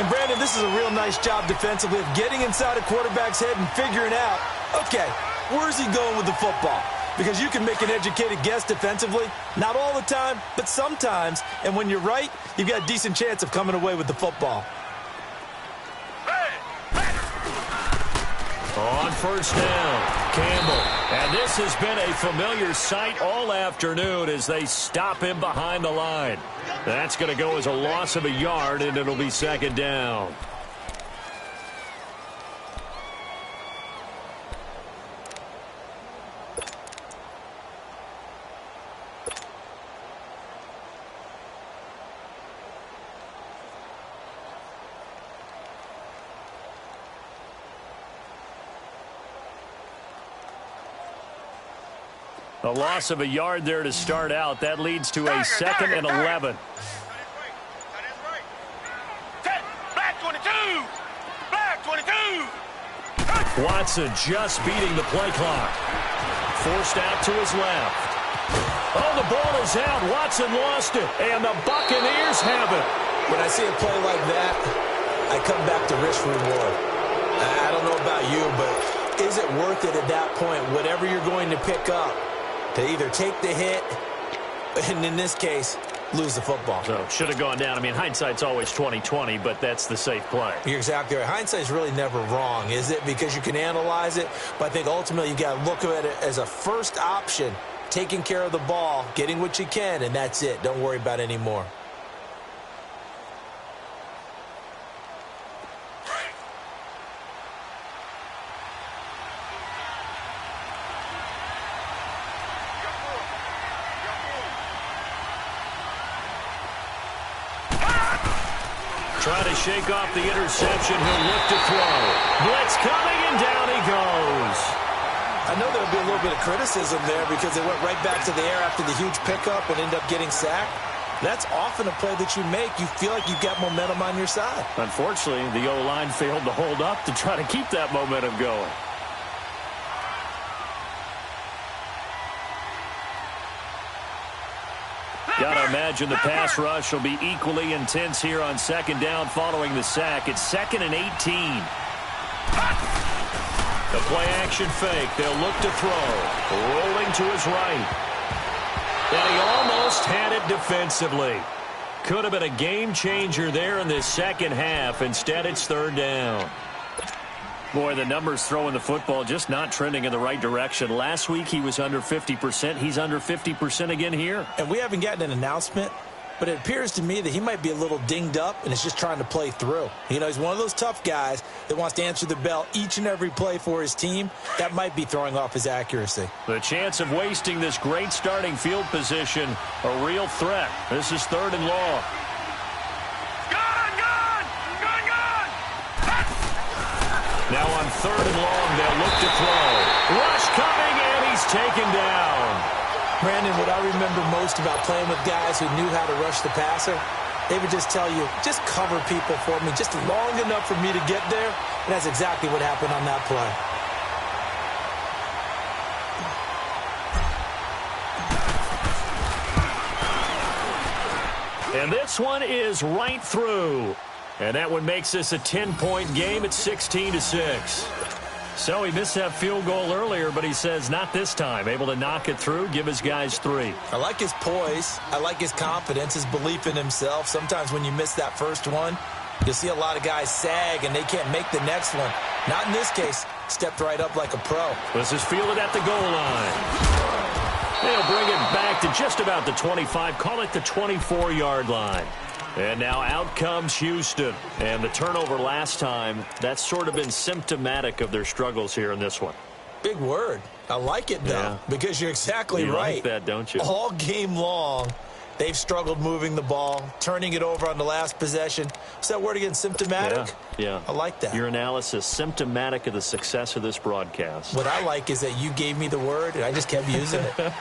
And Brandon, this is a real nice job defensively of getting inside a quarterback's head and figuring out, okay, where's he going with the football? Because you can make an educated guess defensively. Not all the time, but sometimes. And when you're right, you've got a decent chance of coming away with the football. On first down, Campbell. And this has been a familiar sight all afternoon as they stop him behind the line. That's going to go as a loss of a yard, and it'll be second down. A loss of a yard there to start out. That leads to a 2nd and 11. Black 22! Black 22! Watson just beating the play clock. Forced out to his left. Oh, the ball is out. Watson lost it. And the Buccaneers have it. When I see a play like that, I come back to risk reward. I don't know about you, but is it worth it at that point, whatever you're going to pick up, to either take the hit, and in this case, lose the football? So should have gone down. I mean, hindsight's always 20/20, but that's the safe play. You're exactly right. Hindsight's really never wrong, is it? Because you can analyze it, but I think ultimately you've got to look at it as a first option, taking care of the ball, getting what you can, and that's it. Don't worry about any more. Trying to shake off the interception. He'll look to throw. Blitz coming, and down he goes. I know there'll be a little bit of criticism there because they went right back to the air after the huge pickup and ended up getting sacked. That's often a play that you make. You feel like you've got momentum on your side. Unfortunately, the O-line failed to hold up to try to keep that momentum going. Gotta imagine the pass rush will be equally intense here on second down following the sack. It's 2nd and 18. The play action fake. They'll look to throw. Rolling to his right. And he almost had it defensively. Could have been a game changer there in this second half. Instead, it's 3rd down. Boy, the numbers throwing the football just not trending in the right direction. Last week, he was under 50%. He's under 50% again here. And we haven't gotten an announcement, but it appears to me that he might be a little dinged up and is just trying to play through. You know, he's one of those tough guys that wants to answer the bell each and every play for his team. That might be throwing off his accuracy. The chance of wasting this great starting field position, a real threat. This is 3rd and long. Now on 3rd and long, they'll look to throw. Rush coming, and he's taken down. Brandon, what I remember most about playing with guys who knew how to rush the passer, they would just tell you, just cover people for me, just long enough for me to get there. And that's exactly what happened on that play. And this one is right through. And that one makes this a 10-point game at 16-6. So he missed that field goal earlier, but he says not this time. Able to knock it through, give his guys 3. I like his poise. I like his confidence, his belief in himself. Sometimes when you miss that first one, you'll see a lot of guys sag and they can't make the next one. Not in this case. Stepped right up like a pro. This is fielded at the goal line. They'll bring it back to just about the 25. Call it the 24-yard line. And now out comes Houston. And the turnover last time, that's sort of been symptomatic of their struggles here in this one. Big word. I like it, though, because you're exactly right. You like that, don't you? All game long, they've struggled moving the ball, turning it over on the last possession. What's that word again, symptomatic? Yeah. I like that. Your analysis, symptomatic of the success of this broadcast. What I like is that you gave me the word, and I just kept using it.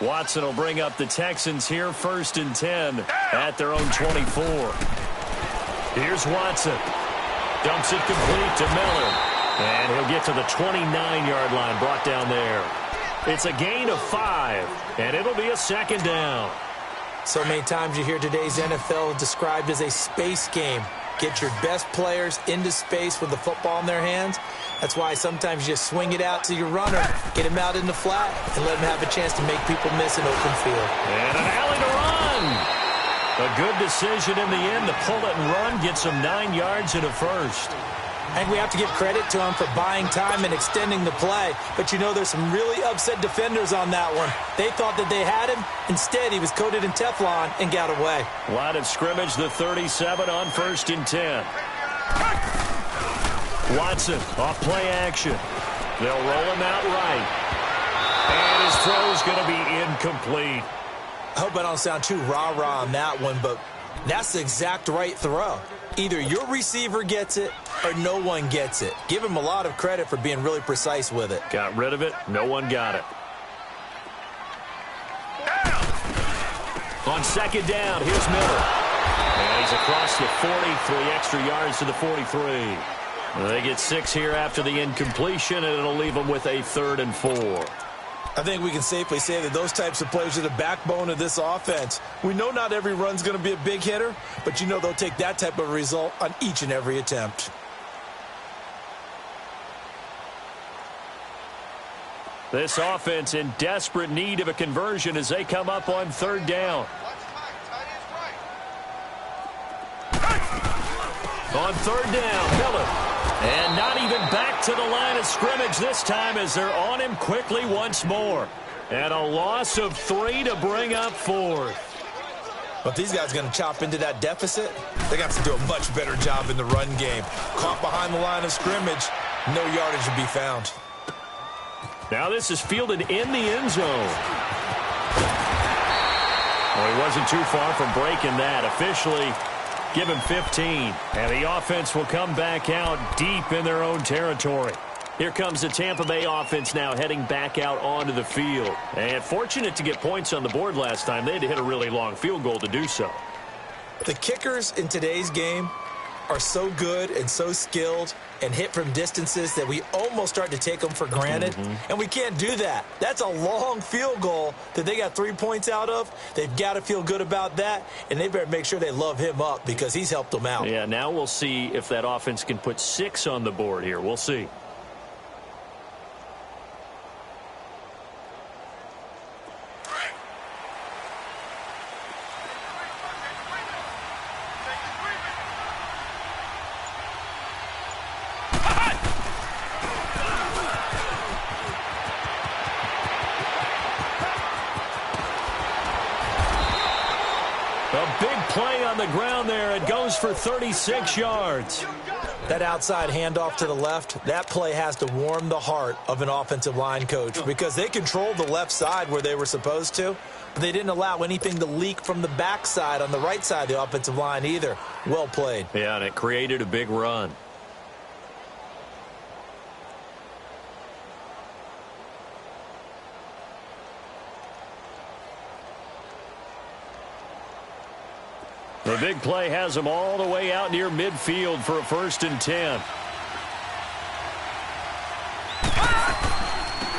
Watson will bring up the Texans here 1st and 10 at their own 24. Here's Watson. Dumps it complete to Miller. And he'll get to the 29-yard line, brought down there. It's a gain of 5, and it'll be a 2nd down. So many times you hear today's NFL described as a space game. Get your best players into space with the football in their hands. That's why sometimes you just swing it out to your runner, get him out in the flat, and let him have a chance to make people miss an open field. And an alley to run. A good decision in the end to pull it and run, gets him 9 yards and a first. I think we have to give credit to him for buying time and extending the play. But, you know, there's some really upset defenders on that one. They thought that they had him. Instead, he was coated in Teflon and got away. Line of scrimmage, the 37 on 1st and 10. Watson off play action. They'll roll him out right. And his throw's going to be incomplete. I hope I don't sound too rah-rah on that one, but that's the exact right throw. Either your receiver gets it or no one gets it. Give him a lot of credit for being really precise with it. Got rid of it. No one got it. On 2nd down, here's Miller. And he's across the 43 extra yards to the 43. They get 6 here after the incompletion, and it'll leave them with a 3rd and 4. I think we can safely say that those types of plays are the backbone of this offense. We know not every run's going to be a big hitter, but you know they'll take that type of result on each and every attempt. This offense in desperate need of a conversion as they come up on 3rd down. On 3rd down, Miller. And not even back to the line of scrimmage this time as they're on him quickly once more. And a loss of 3 to bring up 4th. But these guys are going to chop into that deficit. They got to do a much better job in the run game. Caught behind the line of scrimmage, no yardage to be found. Now this is fielded in the end zone. Well, he wasn't too far from breaking that. Officially, Give him 15. And the offense will come back out deep in their own territory. Here comes the Tampa Bay offense now heading back out onto the field. And fortunate to get points on the board last time. They had to hit a really long field goal to do so. The kickers in today's game are so good and so skilled and hit from distances that we almost start to take them for granted. And we can't do that. That's a long field goal that they got 3 points out of. They've got to feel good about that, and they better make sure they love him up because he's helped them out. Yeah, now we'll see if that offense can put 6 on the board here. We'll see. The ground there. It goes for 36 yards. That outside handoff to the left, that play has to warm the heart of an offensive line coach because they controlled the left side where they were supposed to, but they didn't allow anything to leak from the backside on the right side of the offensive line either. Well played. Yeah, and it created a big run. The big play has them all the way out near midfield for a 1st and 10.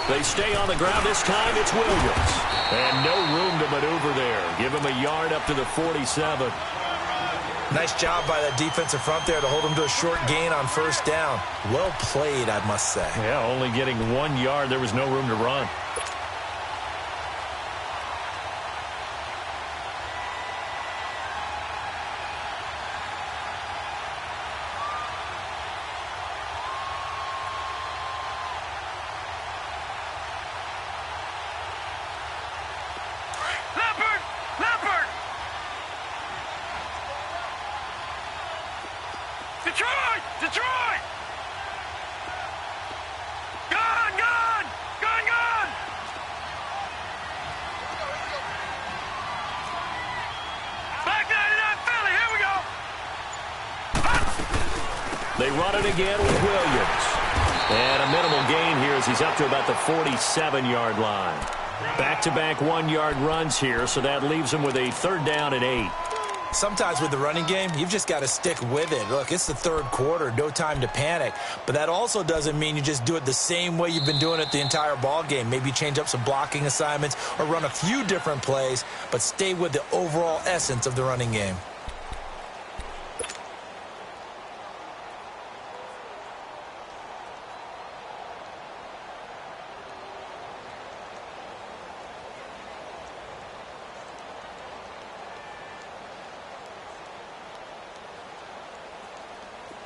They stay on the ground. This time it's Williams. And no room to maneuver there. Give him a yard up to the 47. Nice job by that defensive front there to hold him to a short gain on 1st down. Well played, I must say. Yeah, only getting 1 yard. There was no room to run. Detroit! Gone! Back 99 Philly, here we go! They run it again with Williams. And a minimal gain here as he's up to about the 47-yard line. Back-to-back 1-yard runs here, so that leaves him with a 3rd down and 8. Sometimes with the running game, you've just got to stick with it. Look, it's the 3rd quarter, no time to panic. But that also doesn't mean you just do it the same way you've been doing it the entire ball game. Maybe change up some blocking assignments or run a few different plays, but stay with the overall essence of the running game.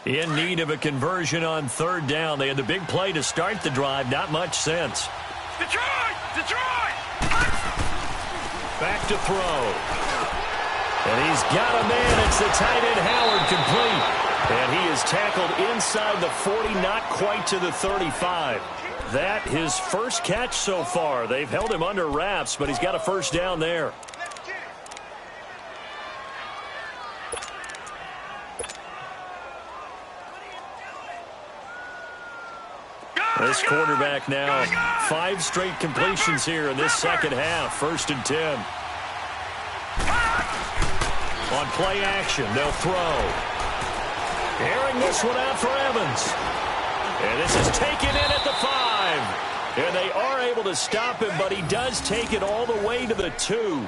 In need of a conversion on 3rd down. They had the big play to start the drive. Not much sense. Detroit! Back to throw. And he's got a man. It's the tight end Howard complete. And he is tackled inside the 40, not quite to the 35. That his 1st catch so far. They've held him under wraps, but he's got a 1st down there. This quarterback now, 5 straight completions here in this 2nd half. 1st and 10. On play action, they'll throw. Airing this one out for Evans. And this is taken in at the 5. And they are able to stop him, but he does take it all the way to the 2.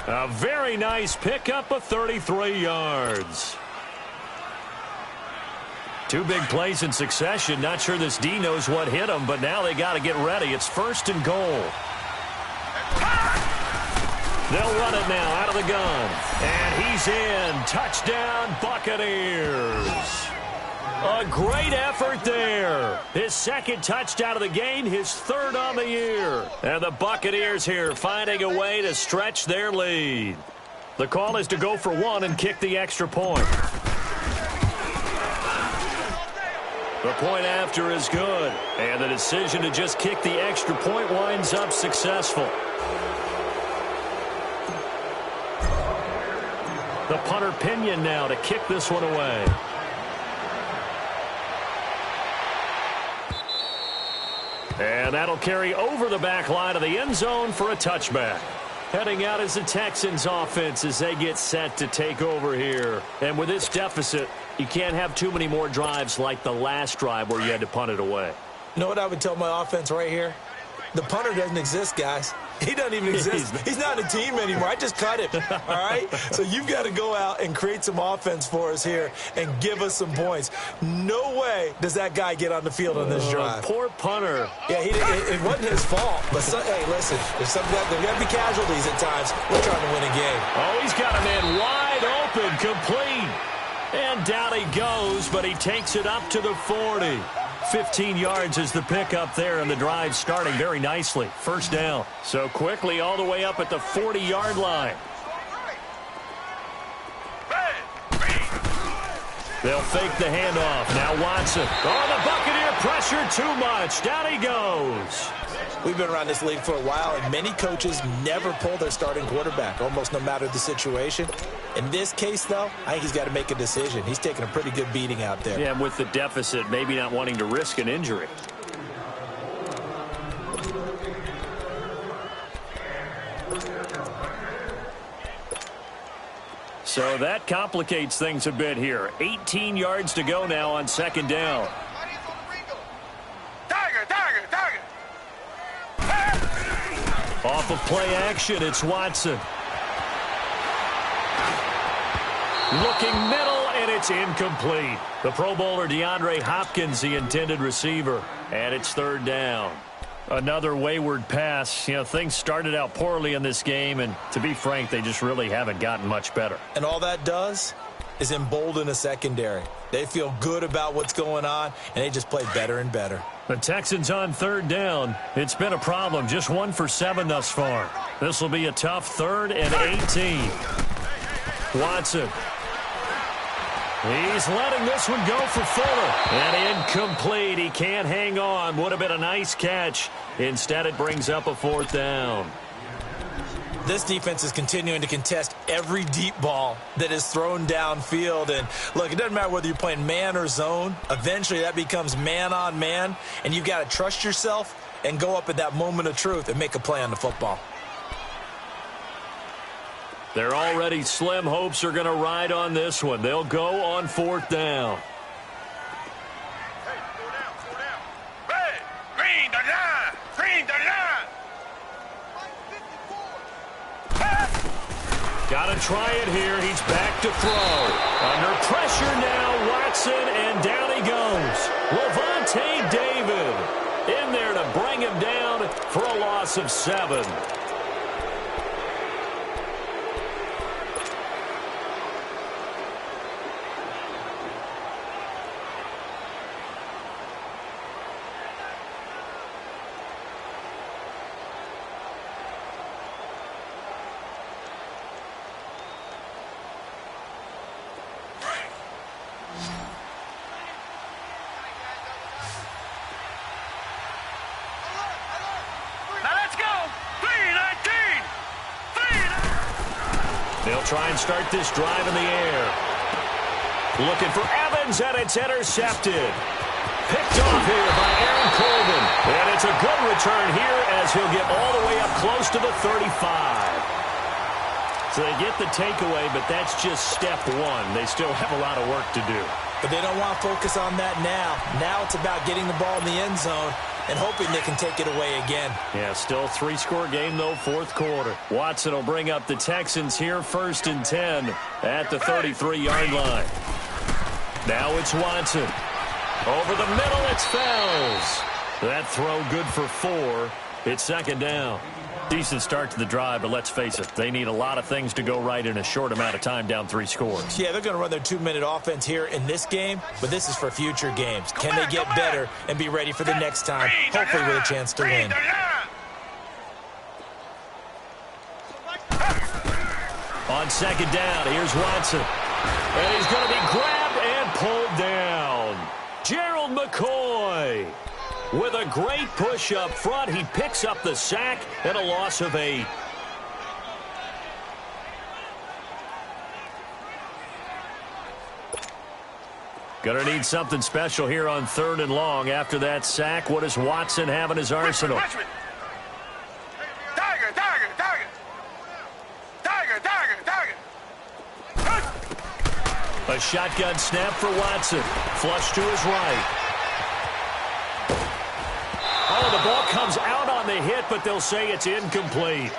A very nice pickup of 33 yards. 2 big plays in succession. Not sure this D knows what hit him, but now they got to get ready. It's 1st and goal. They'll run it now out of the gun. And he's in. Touchdown, Buccaneers. A great effort there. His 2nd touchdown of the game, his 3rd on the year. And the Buccaneers here finding a way to stretch their lead. The call is to go for 1 and kick the extra point. The point after is good, and the decision to just kick the extra point winds up successful. The punter Pinion now to kick this one away. And that'll carry over the back line of the end zone for a touchback. Heading out is the Texans offense as they get set to take over here. And with this deficit, you can't have too many more drives like the last drive where you had to punt it away. You know what I would tell my offense right here? The punter doesn't exist, guys. He doesn't even exist. He's not a team anymore. I just cut him, all right? So you've got to go out and create some offense for us here and give us some points. No way does that guy get on the field on this drive. Poor punter. Yeah, it wasn't his fault. But, hey, listen, there's got to be casualties at times. We're trying to win a game. Oh, he's got a man wide open, complete. And down he goes, but he takes it up to the 40. 15 yards is the pickup there, and the drive starting very nicely. First down. So quickly all the way up at the 40-yard line. They'll fake the handoff. Now Watson. Oh, the Buccaneer pressure too much. Down he goes. We've been around this league for a while, and many coaches never pull their starting quarterback, almost no matter the situation. In this case, though, I think he's got to make a decision. He's taking a pretty good beating out there. Yeah, and with the deficit, maybe not wanting to risk an injury. So that complicates things a bit here. 18 yards to go now on second down. Off of play action, it's Watson. Looking middle, and it's incomplete. The Pro Bowler DeAndre Hopkins, the intended receiver. And it's third down. Another wayward pass. You know, things started out poorly in this game, and to be frank, they just really haven't gotten much better. And all that does is embolden a secondary. They feel good about what's going on, and they just play better and better. The Texans on third down. It's been a problem. Just 1 for 7 thus far. This will be a tough 3rd and 18. Watson. He's letting this one go for Fuller. And incomplete. He can't hang on. Would have been a nice catch. Instead, it brings up a 4th down. This defense is continuing to contest every deep ball that is thrown downfield. And, look, it doesn't matter whether you're playing man or zone. Eventually, that becomes man on man. And you've got to trust yourself and go up at that moment of truth and make a play on the football. Their already slim hopes are going to ride on this one. They'll go on 4th down. Green the line! Green the line! Got to try it here. He's back to throw. Under pressure now, Watson, and down he goes. Levante David in there to bring him down for a loss of 7. They'll try and start this drive in the air. Looking for Evans, and it's intercepted. Picked off here by Aaron Colvin. And it's a good return here as he'll get all the way up close to the 35. So they get the takeaway, but that's just step 1. They still have a lot of work to do. But they don't want to focus on that now. Now it's about getting the ball in the end zone and hoping they can take it away again. Yeah, still 3-score game, though, 4th quarter. Watson will bring up the Texans here, 1st and 10 at the 33-yard line. Now it's Watson. Over the middle, it's Fells. That throw good for 4. It's 2nd down. Decent start to the drive, but let's face it, they need a lot of things to go right in a short amount of time, down 3 scores. Yeah, they're going to run their 2-minute offense here in this game, but this is for future games. Can they get better and be ready for the next time, hopefully with a chance to win? On 2nd down, here's Watson. And he's going to be grabbed and pulled down. Gerald McCoy. With a great push up front, he picks up the sack and a loss of 8. Gonna need something special here on 3rd and long. After that sack, what does Watson have in his arsenal? Tiger, tiger, tiger. Tiger, tiger, tiger. A shotgun snap for Watson. Flush to his right. Oh, the ball comes out on the hit, but they'll say it's incomplete.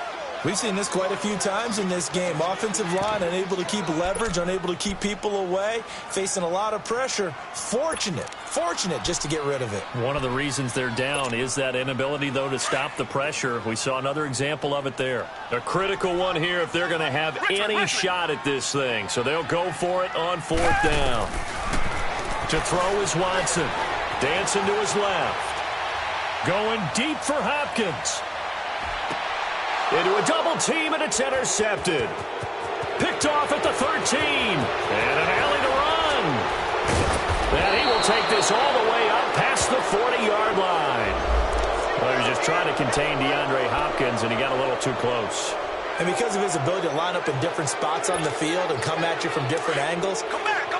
We've seen this quite a few times in this game. Offensive line unable to keep leverage, unable to keep people away, facing a lot of pressure. Fortunate just to get rid of it. One of the reasons they're down is that inability, though, to stop the pressure. We saw another example of it there. A critical one here if they're going to have any shot at this thing. So they'll go for it on 4th down. To throw is Watson. Dancing to his left. Going deep for Hopkins. Into a double team, and it's intercepted. Picked off at the 13. And an alley to run. And he will take this all the way up past the 40-yard line. Well, he was just trying to contain DeAndre Hopkins, and he got a little too close. And because of his ability to line up in different spots on the field and come at you from different angles,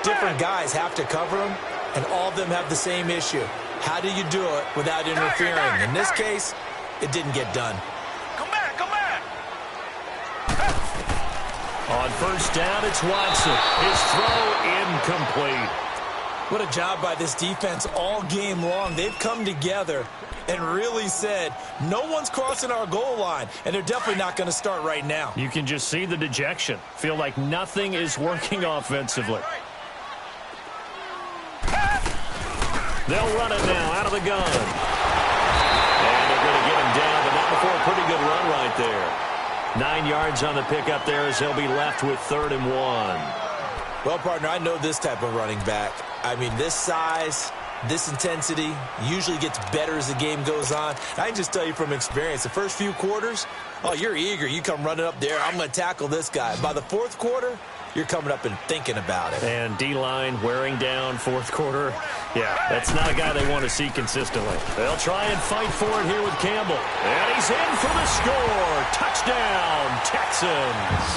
different guys have to cover him, and all of them have the same issue. How do you do it without interfering? In this case, it didn't get done. On 1st down, it's Watson. His throw incomplete. What a job by this defense all game long. They've come together and really said, no one's crossing our goal line, and they're definitely not going to start right now. You can just see the dejection. Feel like nothing is working offensively. They'll run it now out of the gun. And they're going to get him down, but not before a pretty good run right there. 9 yards on the pickup there as he'll be left with 3rd and 1. Well, partner, I know this type of running back. I mean, this size, this intensity usually gets better as the game goes on. I can just tell you from experience, the first few quarters, oh, you're eager. You come running up there. I'm going to tackle this guy. By the 4th quarter, you're coming up and thinking about it. And D-line wearing down 4th quarter. Yeah, that's not a guy they want to see consistently. They'll try and fight for it here with Campbell. And he's in for the score. Touchdown, Texans.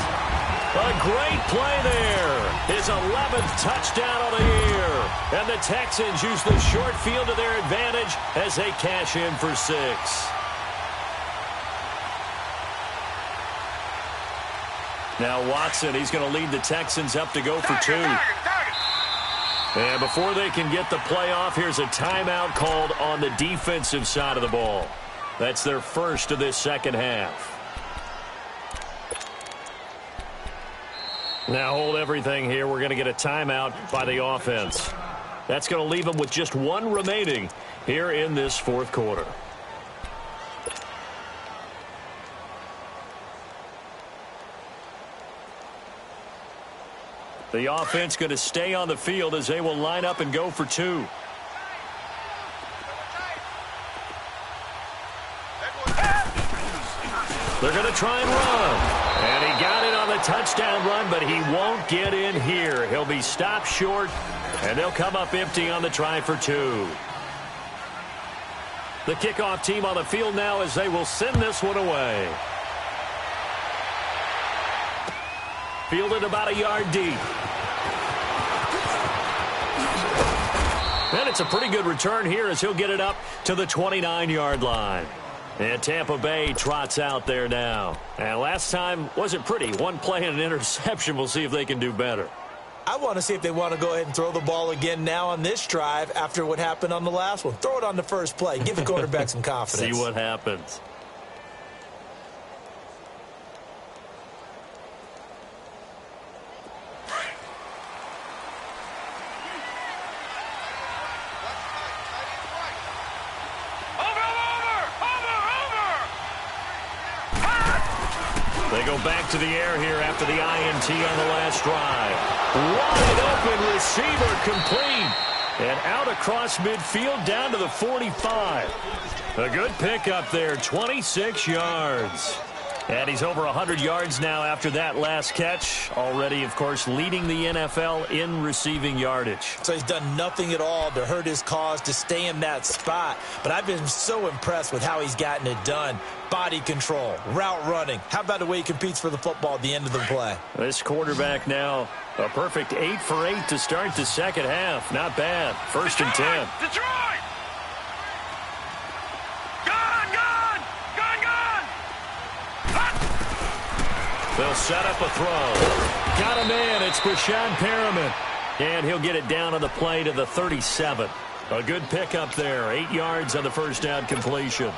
A great play there. His 11th touchdown of the year. And the Texans use the short field to their advantage as they cash in for 6. Now Watson, he's going to lead the Texans up to go for 2. And before they can get the play off, here's a timeout called on the defensive side of the ball. That's their first of this second half. Now hold everything here. We're going to get a timeout by the offense. That's going to leave them with just 1 remaining here in this 4th quarter. The offense going to stay on the field as they will line up and go for 2. They're going to try and run. And he got it on the touchdown run, but he won't get in here. He'll be stopped short, and they'll come up empty on the try for 2. The kickoff team on the field now as they will send this one away. Fielded about a yard deep. And it's a pretty good return here as he'll get it up to the 29-yard line. And Tampa Bay trots out there now. And last time wasn't pretty. 1 play and an interception. We'll see if they can do better. I want to see if they want to go ahead and throw the ball again now on this drive after what happened on the last one. Throw it on the first play. Give the quarterback some confidence. See what happens. They go back to the air here after the INT on the last drive. Wide open receiver complete. And out across midfield down to the 45. A good pickup there, 26 yards. And he's over 100 yards now after that last catch. Already, of course, leading the NFL in receiving yardage. So he's done nothing at all to hurt his cause, to stay in that spot. But I've been so impressed with how he's gotten it done. Body control, route running. How about the way he competes for the football at the end of the play? This quarterback now, a perfect 8 for 8 to start the second half. Not bad. First and 10. Detroit! Gone! Gone! Gone! Gone! They'll set up a throw. Got him in. It's Brashad Perriman. And he'll get it down on the play to the 37. A good pickup there. 8 yards on the first down completion.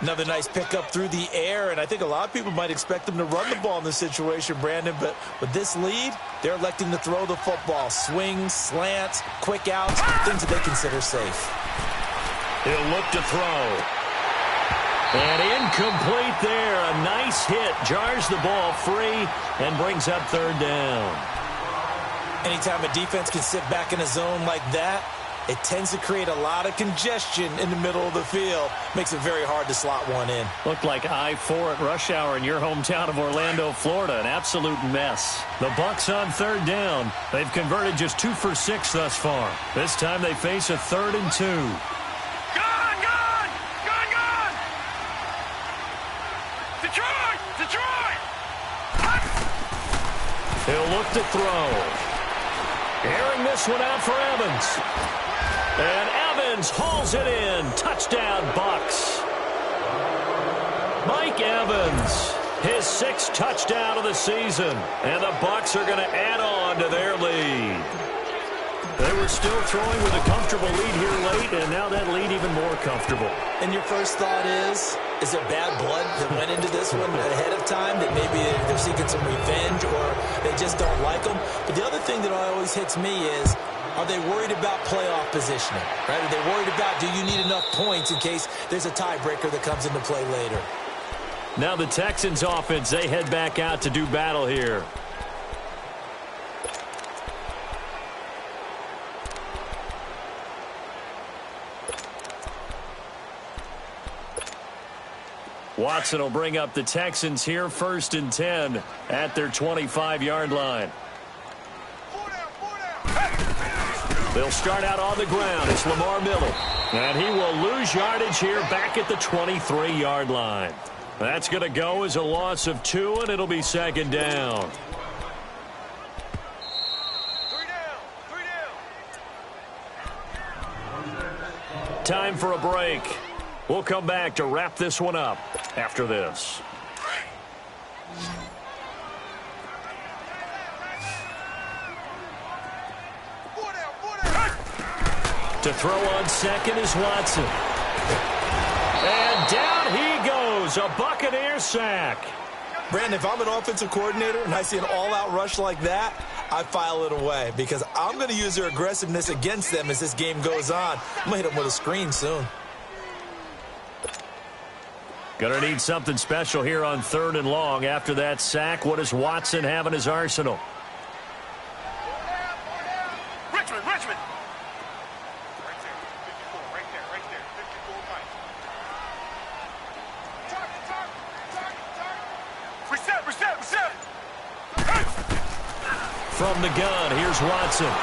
Another nice pickup through the air, and I think a lot of people might expect them to run the ball in this situation, Brandon, but with this lead, they're electing to throw the football. Swings, slants, quick outs, things that they consider safe. He'll look to throw. And incomplete there. A nice hit. Jars the ball free and brings up third down. Anytime a defense can sit back in a zone like that, it tends to create a lot of congestion in the middle of the field. Makes it very hard to slot one in. Looked like I-4 at rush hour in your hometown of Orlando, Florida. An absolute mess. The Bucs on third down. They've converted just 2 for 6 thus far. This time they face a 3rd and 2. Gone! Gone! Gone! Gone! Detroit! Detroit! He'll look to throw. Airing this one out for Evans. And Evans hauls it in. Touchdown, Bucs. Mike Evans, his 6th touchdown of the season. And the Bucs are going to add on to their lead. They were still throwing with a comfortable lead here late, and now that lead even more comfortable. And your first thought is there bad blood that went into this one ahead of time, that maybe they're seeking some revenge or they just don't like them? But the other thing that always hits me is, are they worried about playoff positioning? Right? Are they worried about, do you need enough points in case there's a tiebreaker that comes into play later? Now the Texans offense, they head back out to do battle here. Watson will bring up the Texans here, 1st and 10 at their 25-yard line. They'll start out on the ground. It's Lamar Miller. And he will lose yardage here back at the 23-yard line. That's going to go as a loss of 2, and it'll be 2nd down. 3 down. 3 down. Time for a break. We'll come back to wrap this one up after this. To throw on second is Watson. And down he goes. A Buccaneer sack. Brandon, if I'm an offensive coordinator and I see an all-out rush like that, I file it away because I'm going to use their aggressiveness against them as this game goes on. I'm going to hit them with a screen soon. Gonna need something special here on 3rd and long. After that sack, what does Watson have in his arsenal? Richmond! Richmond! Right there. 54. Right there. Right there. 54 right. Target. Reset. Reset. Reset. From the gun, here's Watson.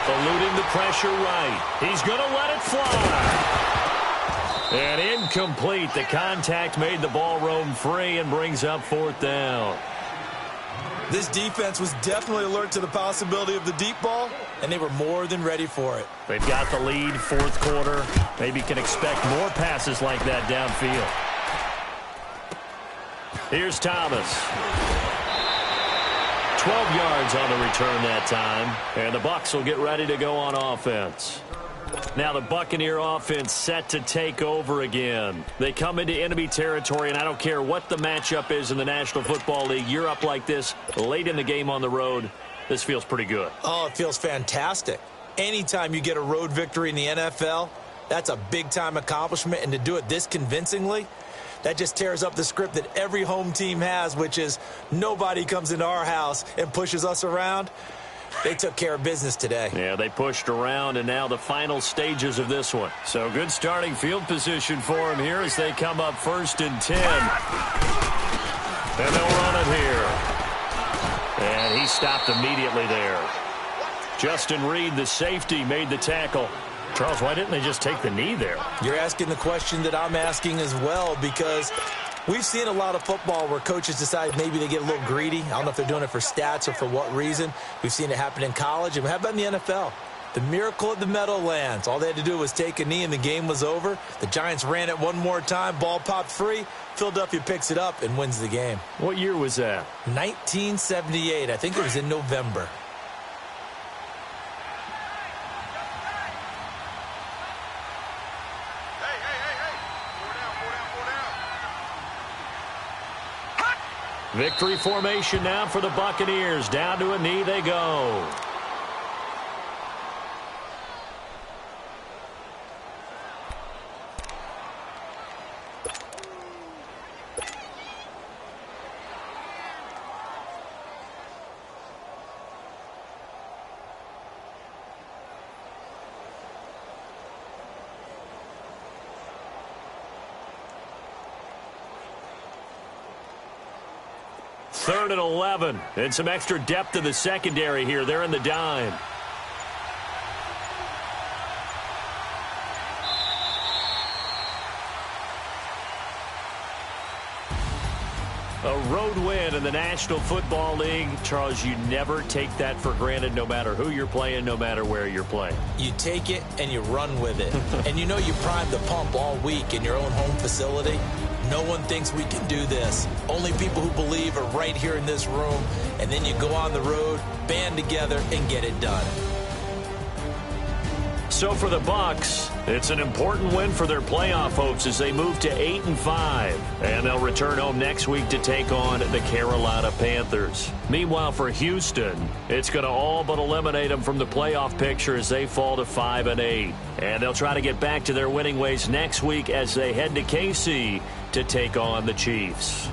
Eluding the pressure right. He's gonna let it fly. And incomplete. The contact made the ball roam free and brings up 4th down. This defense was definitely alert to the possibility of the deep ball, and they were more than ready for it. They've got the lead, 4th quarter. Maybe can expect more passes like that downfield. Here's Thomas. 12 yards on the return that time. And the Bucs will get ready to go on offense. Now the Buccaneer offense set to take over again. They come into enemy territory, and I don't care what the matchup is in the National Football League. You're up like this late in the game on the road. This feels pretty good. Oh, it feels fantastic. Anytime you get a road victory in the NFL, that's a big-time accomplishment, and to do it this convincingly, that just tears up the script that every home team has, which is nobody comes into our house and pushes us around. They took care of business today. Yeah, they pushed around, and now the final stages of this one. So good starting field position for them here as they come up 1st and 10. And they'll run it here. And he stopped immediately there. Justin Reed, the safety, made the tackle. Charles, why didn't they just take the knee there? You're asking the question that I'm asking as well, because we've seen a lot of football where coaches decide maybe they get a little greedy. I don't know if they're doing it for stats or for what reason. We've seen it happen in college. And how about in the NFL? The miracle of the Meadowlands. All they had to do was take a knee and the game was over. The Giants ran it one more time. Ball popped free. Philadelphia picks it up and wins the game. What year was that? 1978. I think it was in November. Victory formation now for the Buccaneers. Down to a knee they go. Third and 11, and some extra depth to the secondary here. They're in the dime. A road win in the National Football League. Charles, you never take that for granted, no matter who you're playing, no matter where you're playing. You take it and you run with it. And you know you primed the pump all week in your own home facility. No one thinks we can do this. Only people who believe are right here in this room. And then you go on the road, band together, and get it done. So for the Bucs, it's an important win for their playoff hopes as they move to 8-5. And they'll return home next week to take on the Carolina Panthers. Meanwhile, for Houston, it's going to all but eliminate them from the playoff picture as they fall to 5-8. And they'll try to get back to their winning ways next week as they head to KC to take on the Chiefs.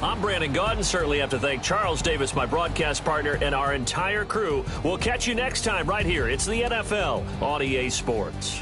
I'm Brandon Gaudin. Certainly have to thank Charles Davis, my broadcast partner, and our entire crew. We'll catch you next time right here. It's the NFL on EA Sports.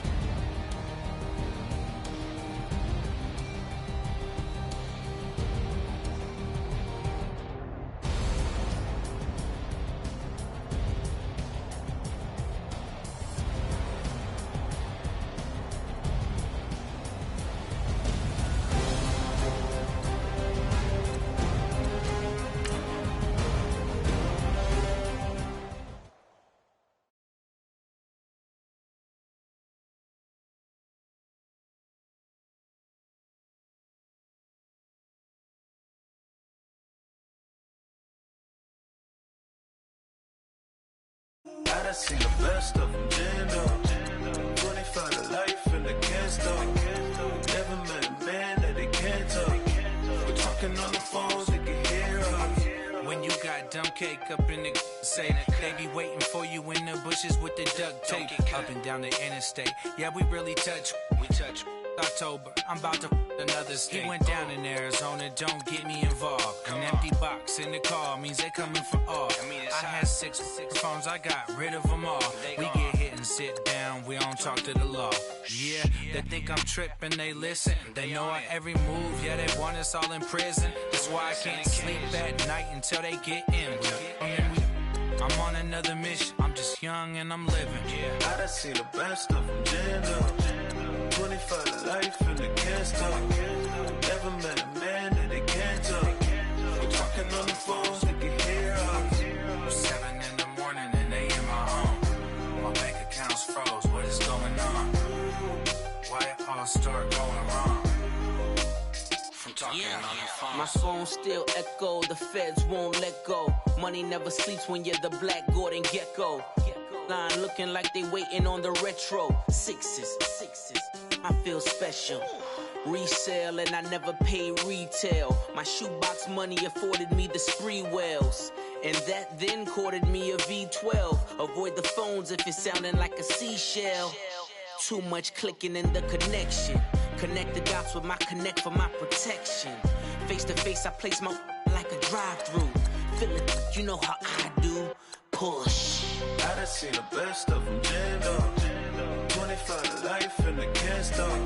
I done seen the best of them, Jando. 25 to life in the can't. Never met a man that they can't talk. We're talking on the phones, they can hear us. When you got dumb cake up in the say, they be waiting for you in the bushes with the duct tape. Up and down the interstate, yeah, we really touch. We touch. October, I'm about to another state. He went down in Arizona, don't get me involved. An empty box in the car means they coming for all. I had six phones, I got rid of them all. We get hit and sit down, we don't talk to the law. Yeah, they think I'm tripping, they listen. They know our every move, yeah, they want us all in prison. That's why I can't sleep at night until they get in. I'm on another mission, I'm just young and I'm living. I done seen the best of them, Jando. 25 to life in the can't. Never met a man that they can't talk. We're talking on the phones, they can hear us. 7 in the morning and they in my home. My bank account's froze, what is going on? Why it all start going wrong? From talking on the phone. My phone still echo, the feds won't let go. Money never sleeps when you're the Black Gordon Gecko. Line looking like they waiting on the retro. Sixes, I feel special. Resale and I never pay retail. My shoebox money afforded me the spree wells. And that then courted me a V12. Avoid the phones if it's sounding like a seashell. Too much clicking in the connection. Connect the dots with my connect for my protection. Face to face, I place my like a drive-through. Feel it, you know how I do. Push. I done seen the best of them, Jando. 25 to life in the can't stop.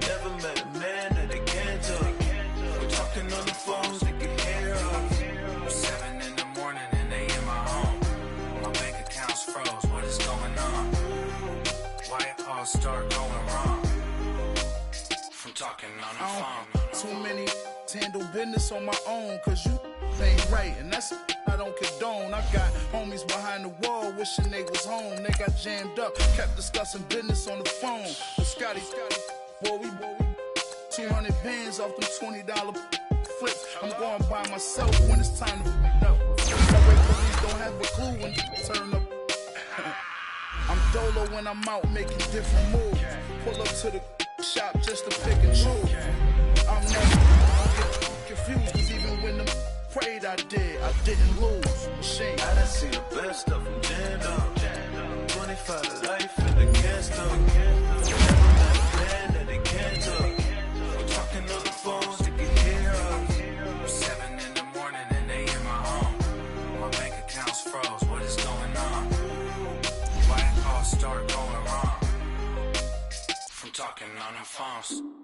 Never met a man that they can't talk. We're talking calls start going wrong from talking on the phone. Too many to handle business on my own, cause you ain't right, and that's I don't condone. I got homies behind the wall wishing they was home. They got jammed up, kept discussing business on the phone. But Scotty, boy, we 200 bands off them $20 flips. I'm going by myself when it's time to up. That way police don't have a clue when you turn up. I'm dolo when I'm out making different moves. Pull up to the shop just to pick and choose. I'm never confused, cause even when the prayed I didn't lose. Machine. I done seen the best of them jammed up. 25 to life and they can't stop. Never met a man that they can't talk. We're talking on the phones to get hear us. 7 in the morning and they in my home. My bank account's froze. What is going on? Why calls start going wrong from talking on the phones?